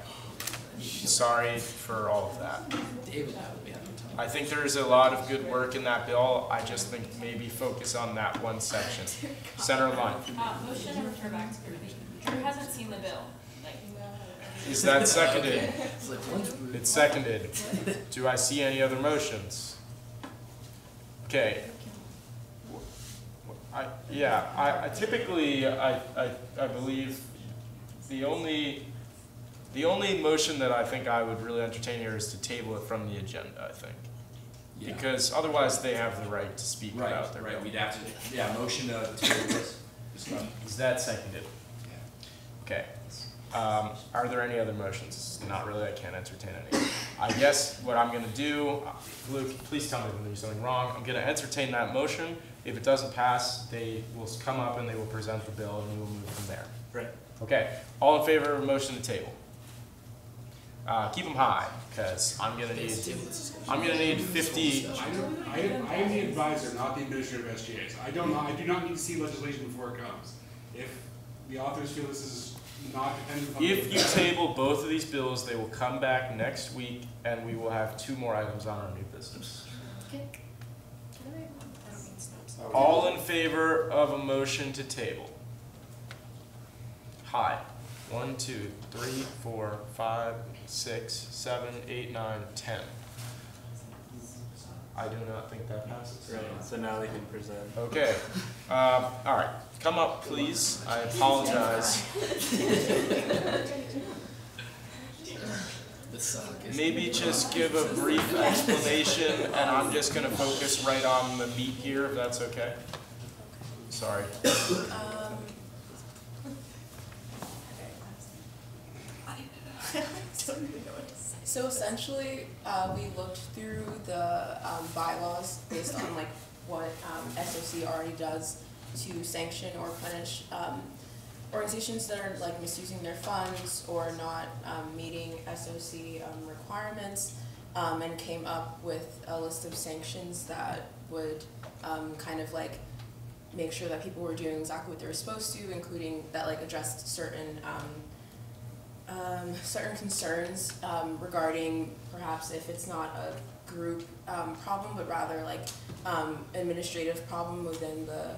Sorry for all of that. David would be having time. I think there's a lot of good work in that bill. I just think maybe focus on that one section. Center line. Motion to refer back to committee. Drew hasn't seen the bill. Is that seconded? It's like one's rude. It's seconded. Do I see any other motions? Okay. I typically believe the only motion that I think I would really entertain here is to table it from the agenda, I think. Yeah. Because otherwise they have the right to speak about their bill. Right, we'd have to, motion to table this discussion. Is that seconded? Yeah. Okay. Are there any other motions? Not really, I can't entertain any. I guess what I'm gonna do, Luke, please tell me if I'm doing something wrong. I'm gonna entertain that motion. If it doesn't pass, they will come up and they will present the bill and we will move from there. Right. Okay, all in favor of a motion to table? Keep them high, because I'm gonna need 50. I am the advisor, not the administrator of SGAs. I do not need to see legislation before it comes. If the authors feel this is not dependent upon. If you table both of these bills, they will come back next week and we will have 2 more items on our new business. All in favor of a motion to table? High. 1, 2, 3, 4, 5, 6, 7, 8, 9, 10. I do not think that passes. Right, so now they can present. Okay. All right. Come up, please. I apologize. Maybe just give a brief explanation, and I'm just going to focus right on the meat here, if that's okay. Sorry. I don't even know So essentially, we looked through the bylaws based on like what SOC already does to sanction or punish organizations that are like misusing their funds or not meeting SOC requirements, and came up with a list of sanctions that would kind of like make sure that people were doing exactly what they were supposed to, including that like addressed certain certain concerns regarding perhaps if it's not a group problem, but rather like administrative problem within the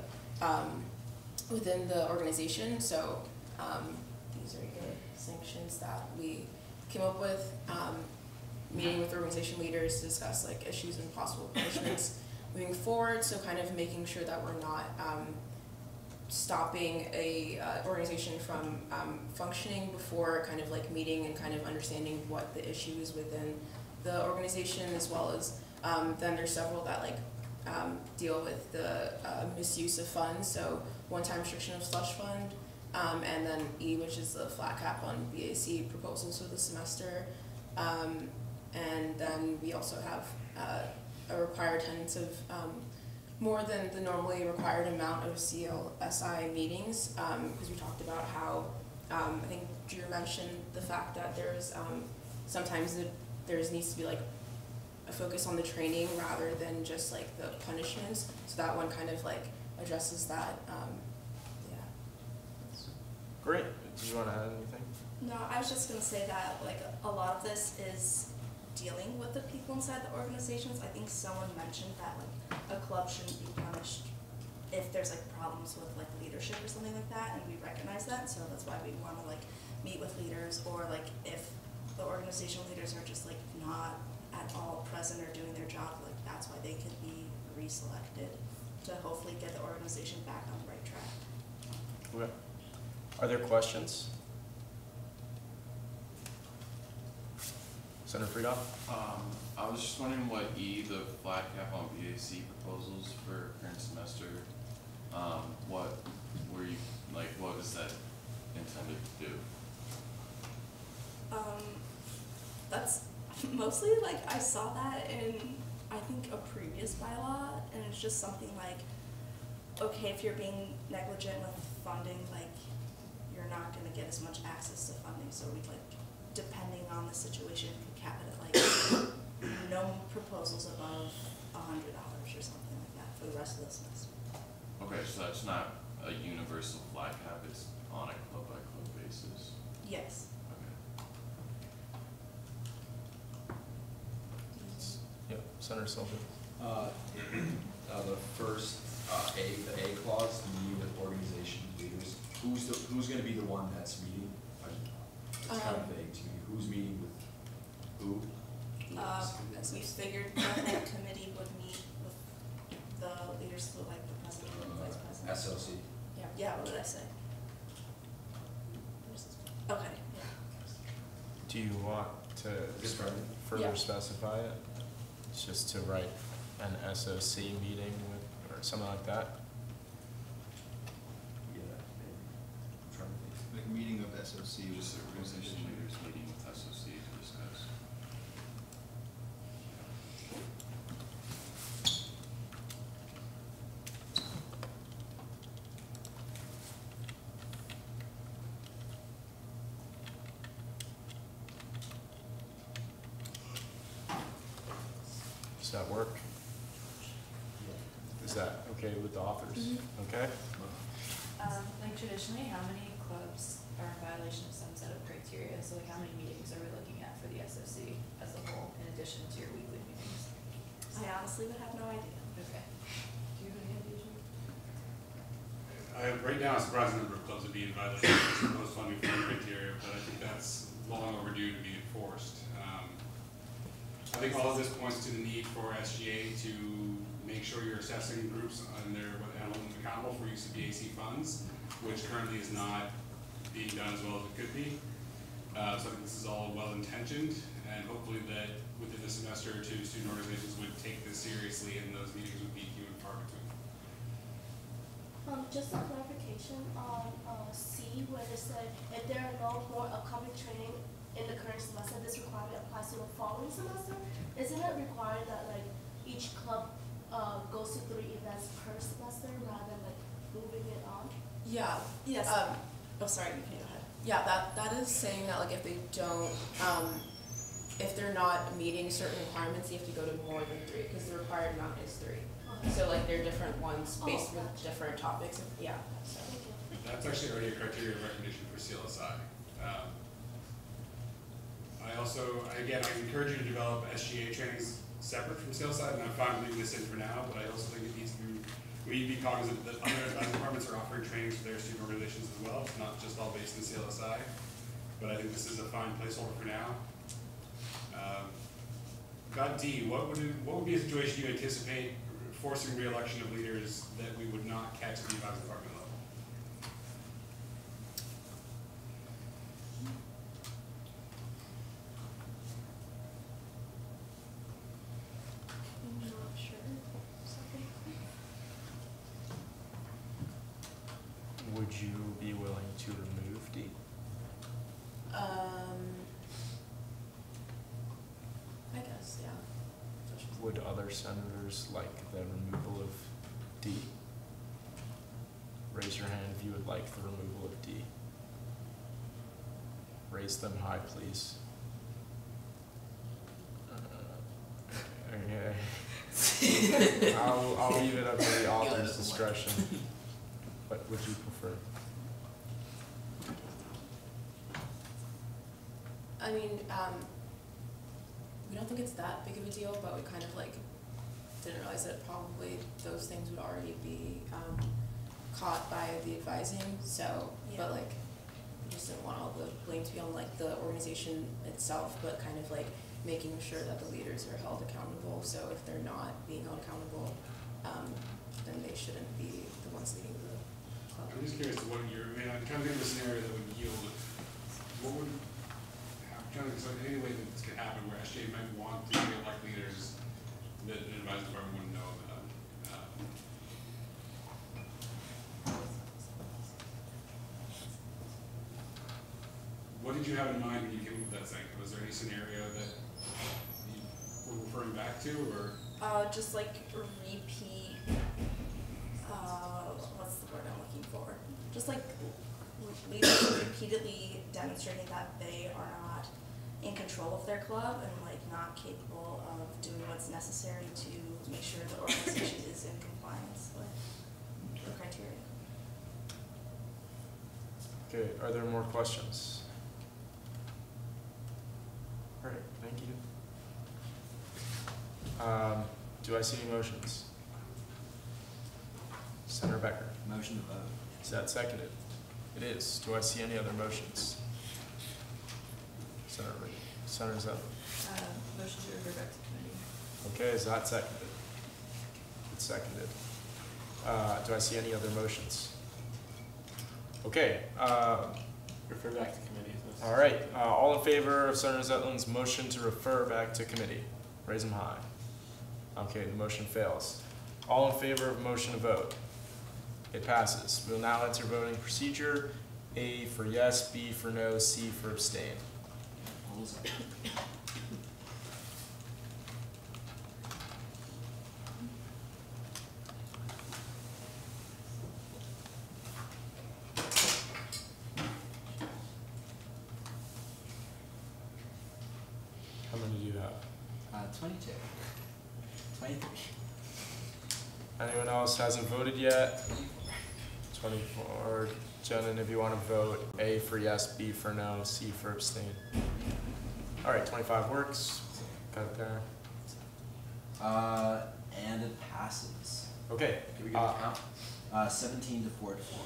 organization. So these are the sanctions that we came up with. Meeting with organization leaders to discuss like issues and possible punishments moving forward. So kind of making sure that we're not stopping a organization from functioning before kind of like meeting and kind of understanding what the issue is within the organization, as well as then there's several that like deal with the misuse of funds. So one-time restriction of slush fund, and then E, which is the flat cap on BAC proposals for the semester. And then we also have a required attendance of more than the normally required amount of CLSI meetings, because we talked about how, I think Drew mentioned the fact that there's sometimes there needs to be like a focus on the training rather than just like the punishments. So that one kind of like addresses that, yeah. Great. Did you want to add anything? No, I was just gonna say that like a lot of this is dealing with the people inside the organizations. I think someone mentioned that like a club shouldn't be punished if there's like problems with like leadership or something like that, and we recognize that, so that's why we want to like meet with leaders, or like if the organizational leaders are just like not at all present or doing their job, like that's why they could be reselected to hopefully get the organization back on the right track. Okay. Are there questions? Senator Friedhoff? I was just wondering what E, the flat cap on BAC proposals for current semester, what were you, like, what is that intended to do? That's mostly like I saw that in I think a previous bylaw, and it's just something like, okay, if you're being negligent with funding, like you're not gonna get as much access to funding, so we like, depending on the situation, could cap it at like no proposals above $100 or something like that for the rest of the semester. Okay, so that's not a universal flat cap, it's on a club by club basis? Yes. Yep, Senator Sullivan. The first, the A clause, meeting with organization leaders, who's gonna be the one that's meeting? It's kind of vague to me, who's meeting with who? We figured that the committee would meet with the leaders, so like the president and vice president. SOC. Yeah, what did I say? Okay, yeah. Do you want to further specify it? It's just to write an SOC meeting with, or something like that? Yeah, maybe. I'm trying to think. Like a meeting of SOC. Just the organization leaders meeting with SOC to discuss. Does that work? Is that okay with the authors? Okay? Like traditionally, how many clubs are in violation of some set of criteria? So like how many meetings are we looking at for the SOC as a whole, in addition to your weekly meetings? I honestly would have no idea. Okay. Do you have any idea? Right now, I'm surprised the number of clubs would be in violation of most funding criteria, but I think that's long overdue to be enforced. I think all of this points to the need for SGA to make sure you're assessing groups and holding them accountable for use of BAC funds, which currently is not being done as well as it could be. So I think this is all well-intentioned, and hopefully that within the semester or two, student organizations would take this seriously, and those meetings would be few and far between. Just a clarification on C, where they said if there are no more upcoming training in the current semester, this requirement applies to the following semester. Isn't it required that like each club goes to 3 events per semester rather than like moving it on? Yeah. Yes. Oh, sorry, you can go ahead. Yeah, that is saying that like if they don't, if they're not meeting certain requirements, you have to go to more than 3 because the required amount is 3. Okay. So like they're different ones based Oh, with gotcha. different topics. Yeah. So. That's actually already a criteria of recognition for CLSI. I also, again, I encourage you to develop SGA trainings separate from CLSI, and I'm fine leaving this in for now, but I also think it needs to be, we need to be cognizant that other advisory departments are offering trainings for their student organizations as well. It's not just all based in CLSI, but I think this is a fine placeholder for now. Got D, what would be a situation you anticipate forcing re-election of leaders that we would not catch at the advisory department level? I'm not sure. Would you be willing to remove D? I guess, yeah. Would other senators like the removal of D? Raise your hand if you would like the removal of D. Raise them high, please. Okay. I'll leave it up to the author's discretion. What would you prefer? I mean, we don't think it's that big of a deal, but we kind of like didn't realize that probably those things would already be caught by the advising. So, but like, we just didn't want all the blame to be on like the organization itself, but kind of like making sure that the leaders are held accountable. So if they're not being held accountable, then they shouldn't be the ones leading the club. I'm just curious what you're, I mean, I'm trying to think of a scenario that would yield, what would, I'm trying to think of any way that this could happen where SGA might want to re-elect leaders that an advisory department wouldn't know about. What did you have in mind when you came up with that thing? Was there any scenario that you were referring back to, or? Just like repeat, what's the word I'm looking for? Just like leaders repeatedly demonstrating that they are not in control of their club and like not capable of doing what's necessary to make sure the organization is in compliance with the criteria. Okay, are there more questions? All right, thank you. Do I see any motions? Senator Becker. Motion to vote. Is that seconded? It is. Do I see any other motions? Senator Reed. Senator Zell. Motion to refer back to committee. Okay, is that seconded? It's seconded. Do I see any other motions? Okay. Refer back to committee. All right. All in favor of Senator Zetlin's motion to refer back to committee? Raise them high. Okay, the motion fails. All in favor of motion to vote? It passes. We will now enter voting procedure. A for yes, B for no, C for abstain. How many do you have? 22. 23. Anyone else hasn't voted yet? 24. Jenna, if you want to vote, A for yes, B for no, C for abstain. All right, 25 works. Got it there. And it passes. Okay. Can we get a count? 17 to 4 to 4.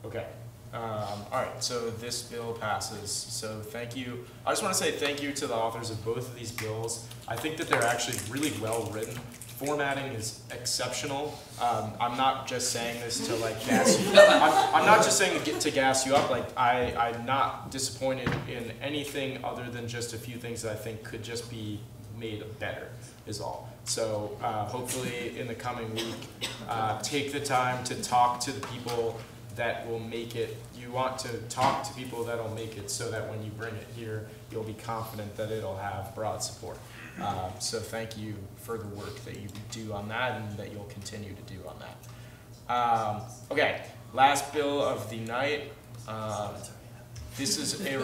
Okay. All right, so this bill passes. So thank you. I just want to say thank you to the authors of both of these bills. I think that they're actually really well written. Formatting is exceptional. I'm not just saying this to like gas you. I'm not just saying to gas you up. Like I'm not disappointed in anything other than just a few things that I think could just be made better. Is all. So hopefully in the coming week, take the time to talk to the people that will make it, you want to talk to people that'll make it so that when you bring it here, you'll be confident that it'll have broad support. So thank you for the work that you do on that and that you'll continue to do on that. Okay, last bill of the night. This is a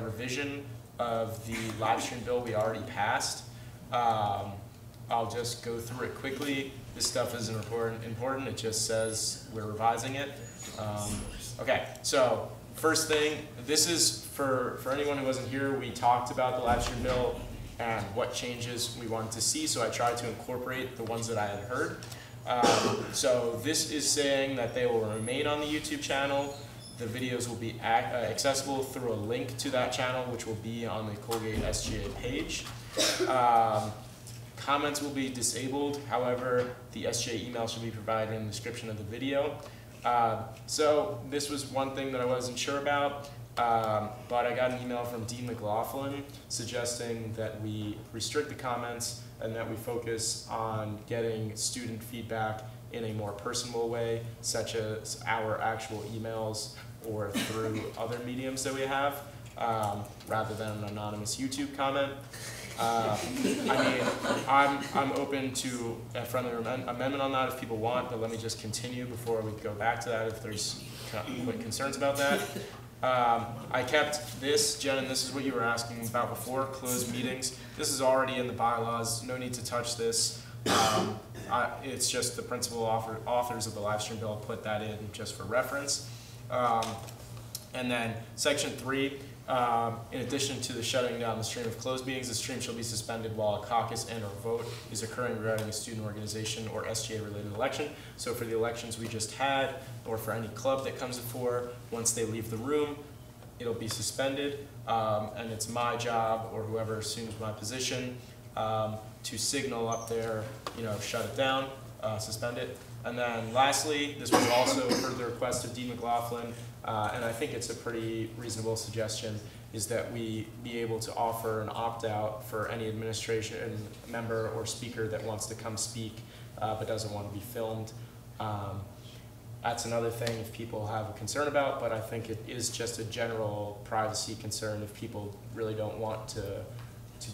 revision of the Livestream bill we already passed. I'll just go through it quickly. This stuff isn't important. It just says we're revising it. Okay, so first thing, this is for anyone who wasn't here, we talked about the Livestream bill and what changes we wanted to see, so I tried to incorporate the ones that I had heard. So this is saying that they will remain on the YouTube channel. The videos will be accessible through a link to that channel, which will be on the Colgate SGA page. Comments will be disabled. However, the SGA email should be provided in the description of the video. So this was one thing that I wasn't sure about, but I got an email from Dean McLaughlin suggesting that we restrict the comments and that we focus on getting student feedback in a more personal way, such as our actual emails or through other mediums that we have, rather than an anonymous YouTube comment. I mean, I'm open to a friendly amendment on that if people want, but let me just continue before we go back to that if there's quick concerns about that. I kept this, Jen, and this is what you were asking about before, closed meetings. This is already in the bylaws, no need to touch this. It's just the principal authors of the Livestream bill put that in just for reference. And then section 3, in addition to the shutting down the stream of closed meetings, the stream shall be suspended while a caucus and or vote is occurring regarding a student organization or SGA related election. So for the elections we just had, or for any club that comes before, once they leave the room, it'll be suspended. And it's my job, or whoever assumes my position, to signal up there, shut it down, suspend it. And then lastly, this was also per the request of Dean McLaughlin, and I think it's a pretty reasonable suggestion, is that we be able to offer an opt-out for any administration member or speaker that wants to come speak but doesn't want to be filmed. That's another thing if people have a concern about, but I think it is just a general privacy concern. If people really don't want to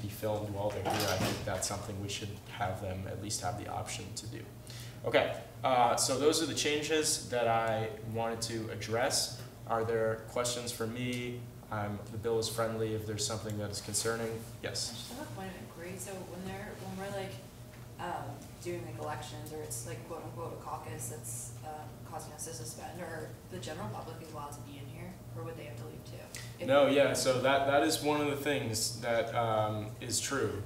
be filmed while they're here, I think that's something we should have them at least have the option to do. Okay, so those are the changes that I wanted to address. Are there questions for me? The bill is friendly if there's something that is concerning. Yes? I just have a point of inquiry. So when we're like doing like elections, or it's like quote unquote a caucus that's causing us to suspend, or the general public is allowed to be in here, or would they have to leave too? No, yeah, so that is one of the things that is true.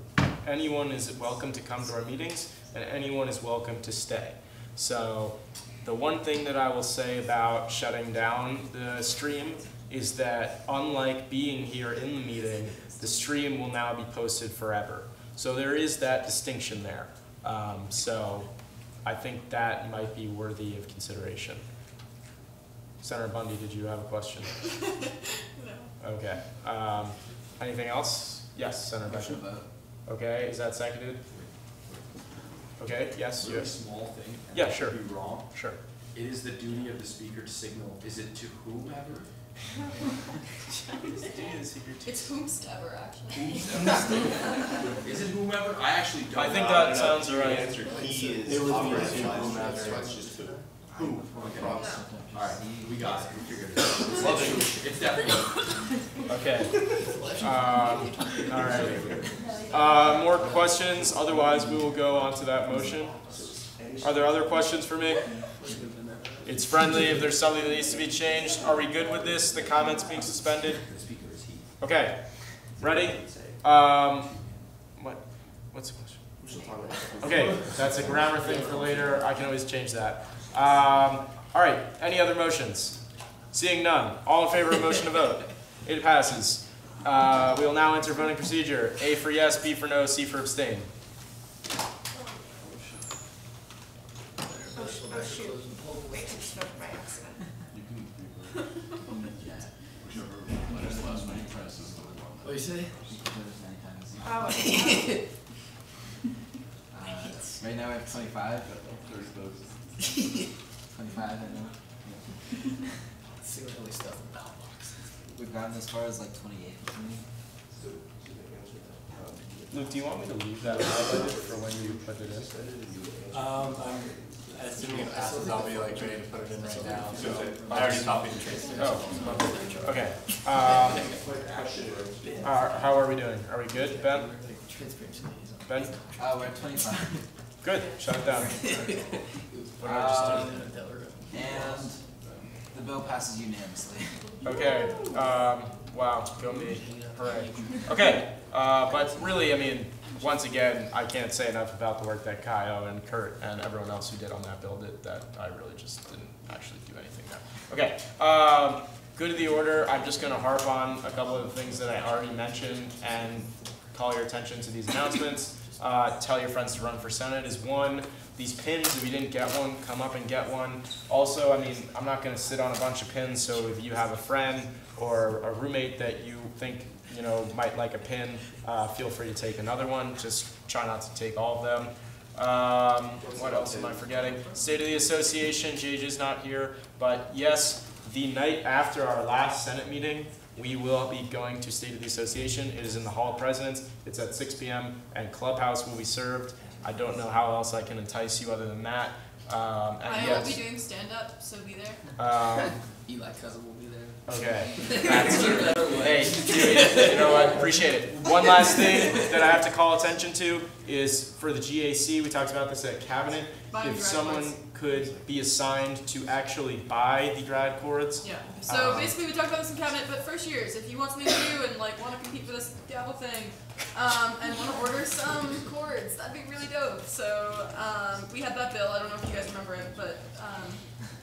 Anyone is welcome to come to our meetings, and anyone is welcome to stay. So the one thing that I will say about shutting down the stream is that unlike being here in the meeting, the stream will now be posted forever. So there is that distinction there. So I think that might be worthy of consideration. Senator Bundy, did you have a question? No. Okay. Anything else? Yes, Senator Becker. Okay, is that seconded? Okay, yes. Really small thing. And Yeah, I sure. could be wrong. Sure. It is the duty of the speaker to signal. Is it to whomever? It's whomstever, actually. Is it whomever? I actually don't. I think that sounds right. Answer he is. It would be operating to by whomever. instructions, so it's just who. Who? Okay. Alright, we got it. We figured it out. Love it. It's definitely. Okay. Alright. More questions? Otherwise, we will go on to that motion. Are there other questions for me? It's friendly if there's something that needs to be changed. Are we good with this? The comments being suspended? Okay. Ready? What's the question? Okay, that's a grammar thing for later. I can always change that. All right, any other motions? Seeing none. All in favor of motion to vote? It passes. We will now enter voting procedure. A for yes, B for no, C for abstain. Oh shoot. Wait, I just voted by accident. What do you say? Oh, Right now we have 25. 25, I know. Silly stuff in ballot boxes. We've gotten as far as like 28. Luke, do you want me to leave that highlighted for when you put it in? I'm assuming it passes, I'll be like ready to put it in right now. So I already copied and pasted it. Oh, okay. How are we doing? Are we good, Ben? Ben? We're at 25. Good. Shut it down. What did I just do? And the bill passes unanimously. Okay. Wow. Go me. Hooray. Okay. But really, I mean, once again, I can't say enough about the work that Kaio and Kurt and everyone else who did on that bill did, that I really just didn't actually do anything there. Okay. Good to the order. I'm just going to harp on a couple of the things that I already mentioned and call your attention to these announcements. Tell your friends to run for Senate is one. These pins, if you didn't get one, come up and get one. Also, I mean, I'm not going to sit on a bunch of pins, so if you have a friend or a roommate that you think might like a pin, feel free to take another one. Just try not to take all of them. What else am I forgetting? State of the Association, JJ's not here, but yes, the night after our last Senate meeting, we will be going to State of the Association. It is in the Hall of Presidents. It's at 6 p.m. and Clubhouse will be served. I don't know how else I can entice you other than that. I will be doing stand-up, so be there. Eli Cousin will be there. Okay. Hey, dude, you know what? Appreciate it. One last thing that I have to call attention to is for the GAC, we talked about this at Cabinet, if someone could be assigned to actually buy the grad cords. Yeah. So basically we talked about this in Cabinet, but first years, if you want something new and like want to compete for this gavel thing, and want to order some cords, that'd be really dope. So we had that bill, I don't know if you guys remember it, but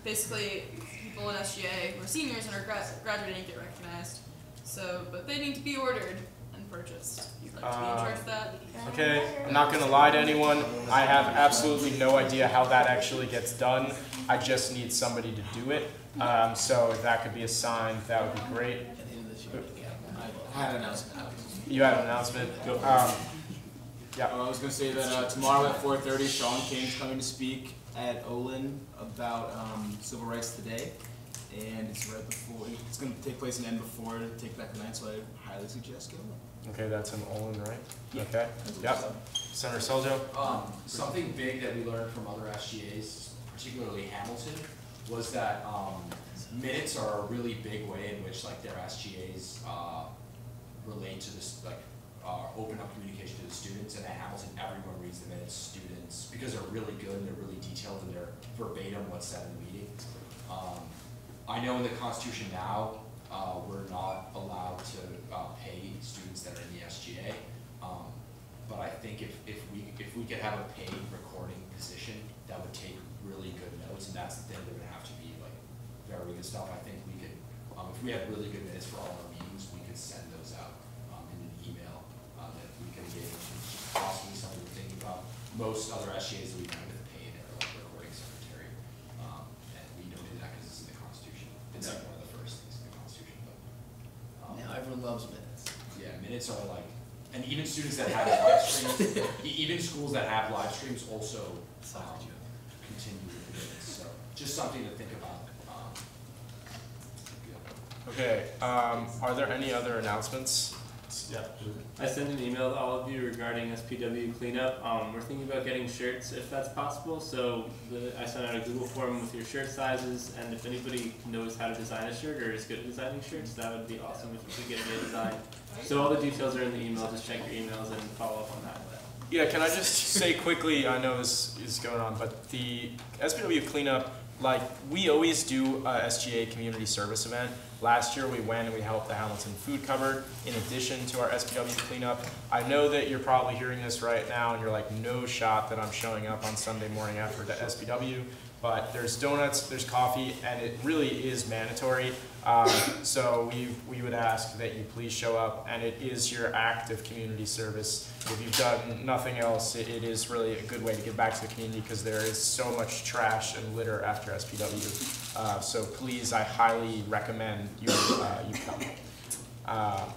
basically people in SGA who are seniors and are graduating get recognized. So, but they need to be ordered and purchased. You'd like to be in charge of that? Okay, I'm not going to lie to anyone. I have absolutely no idea how that actually gets done. I just need somebody to do it. So if that could be assigned, that would be great. I had an announcement. You had an announcement? Yeah. I was going to say that tomorrow at 4:30, Sean King's coming to speak at Olin about Civil Rights Today. And it's right before, it's going to take place and end before to take back the night, so I highly suggest going. Okay, that's in Olin, right? Yeah. Okay. Yep. Senator Seljo? Something big that we learned from other SGAs, particularly Hamilton, was that minutes are a really big way in which like their SGAs relate to this, like open up communication to the students. And at Hamilton, everyone reads the minutes, students, because they're really good and they're really detailed and they're verbatim what's said in the meeting. I know in the Constitution now, we're not allowed to pay students that are in the SGA, but I think if we could have a paid recording position that would take really good notes, and that's the thing, they're gonna have to be like very good stuff. I think we could, if we had really good minutes for all our meetings, we could send those out in an email that we could engage, which is possibly something we're thinking about. Most other SGAs that we've done with pay their like recording secretary, and we don't do that because it's in the Constitution. It's like one of the first things in the Constitution. But now everyone loves minutes. Yeah, minutes are like, and even students that have live streams, even schools that have live streams also continue with the minutes. So just something to think about. Okay, are there any other announcements? Yeah. I sent an email to all of you regarding SPW cleanup. We're thinking about getting shirts if that's possible. So I sent out a Google form with your shirt sizes, and if anybody knows how to design a shirt or is good at designing shirts, that would be awesome if you could get it designed. So all the details are in the email. Just check your emails and follow up on that. Yeah, can I just say quickly, I know this is going on, but the SPW cleanup, like we always do a SGA community service event. Last year we went and we helped the Hamilton Food Cupboard in addition to our SPW cleanup. I know that you're probably hearing this right now and you're like, no shot that I'm showing up on Sunday morning after the SPW, but there's donuts, there's coffee, and it really is mandatory. So we would ask that you please show up, and it is your act of community service. If you've done nothing else, it is really a good way to give back to the community because there is so much trash and litter after SPW. So please, I highly recommend you come.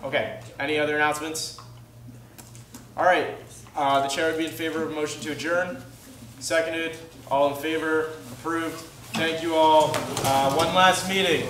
Okay, any other announcements? All right, the chair would be in favor of a motion to adjourn. Seconded, all in favor, approved. Thank you all. One last meeting.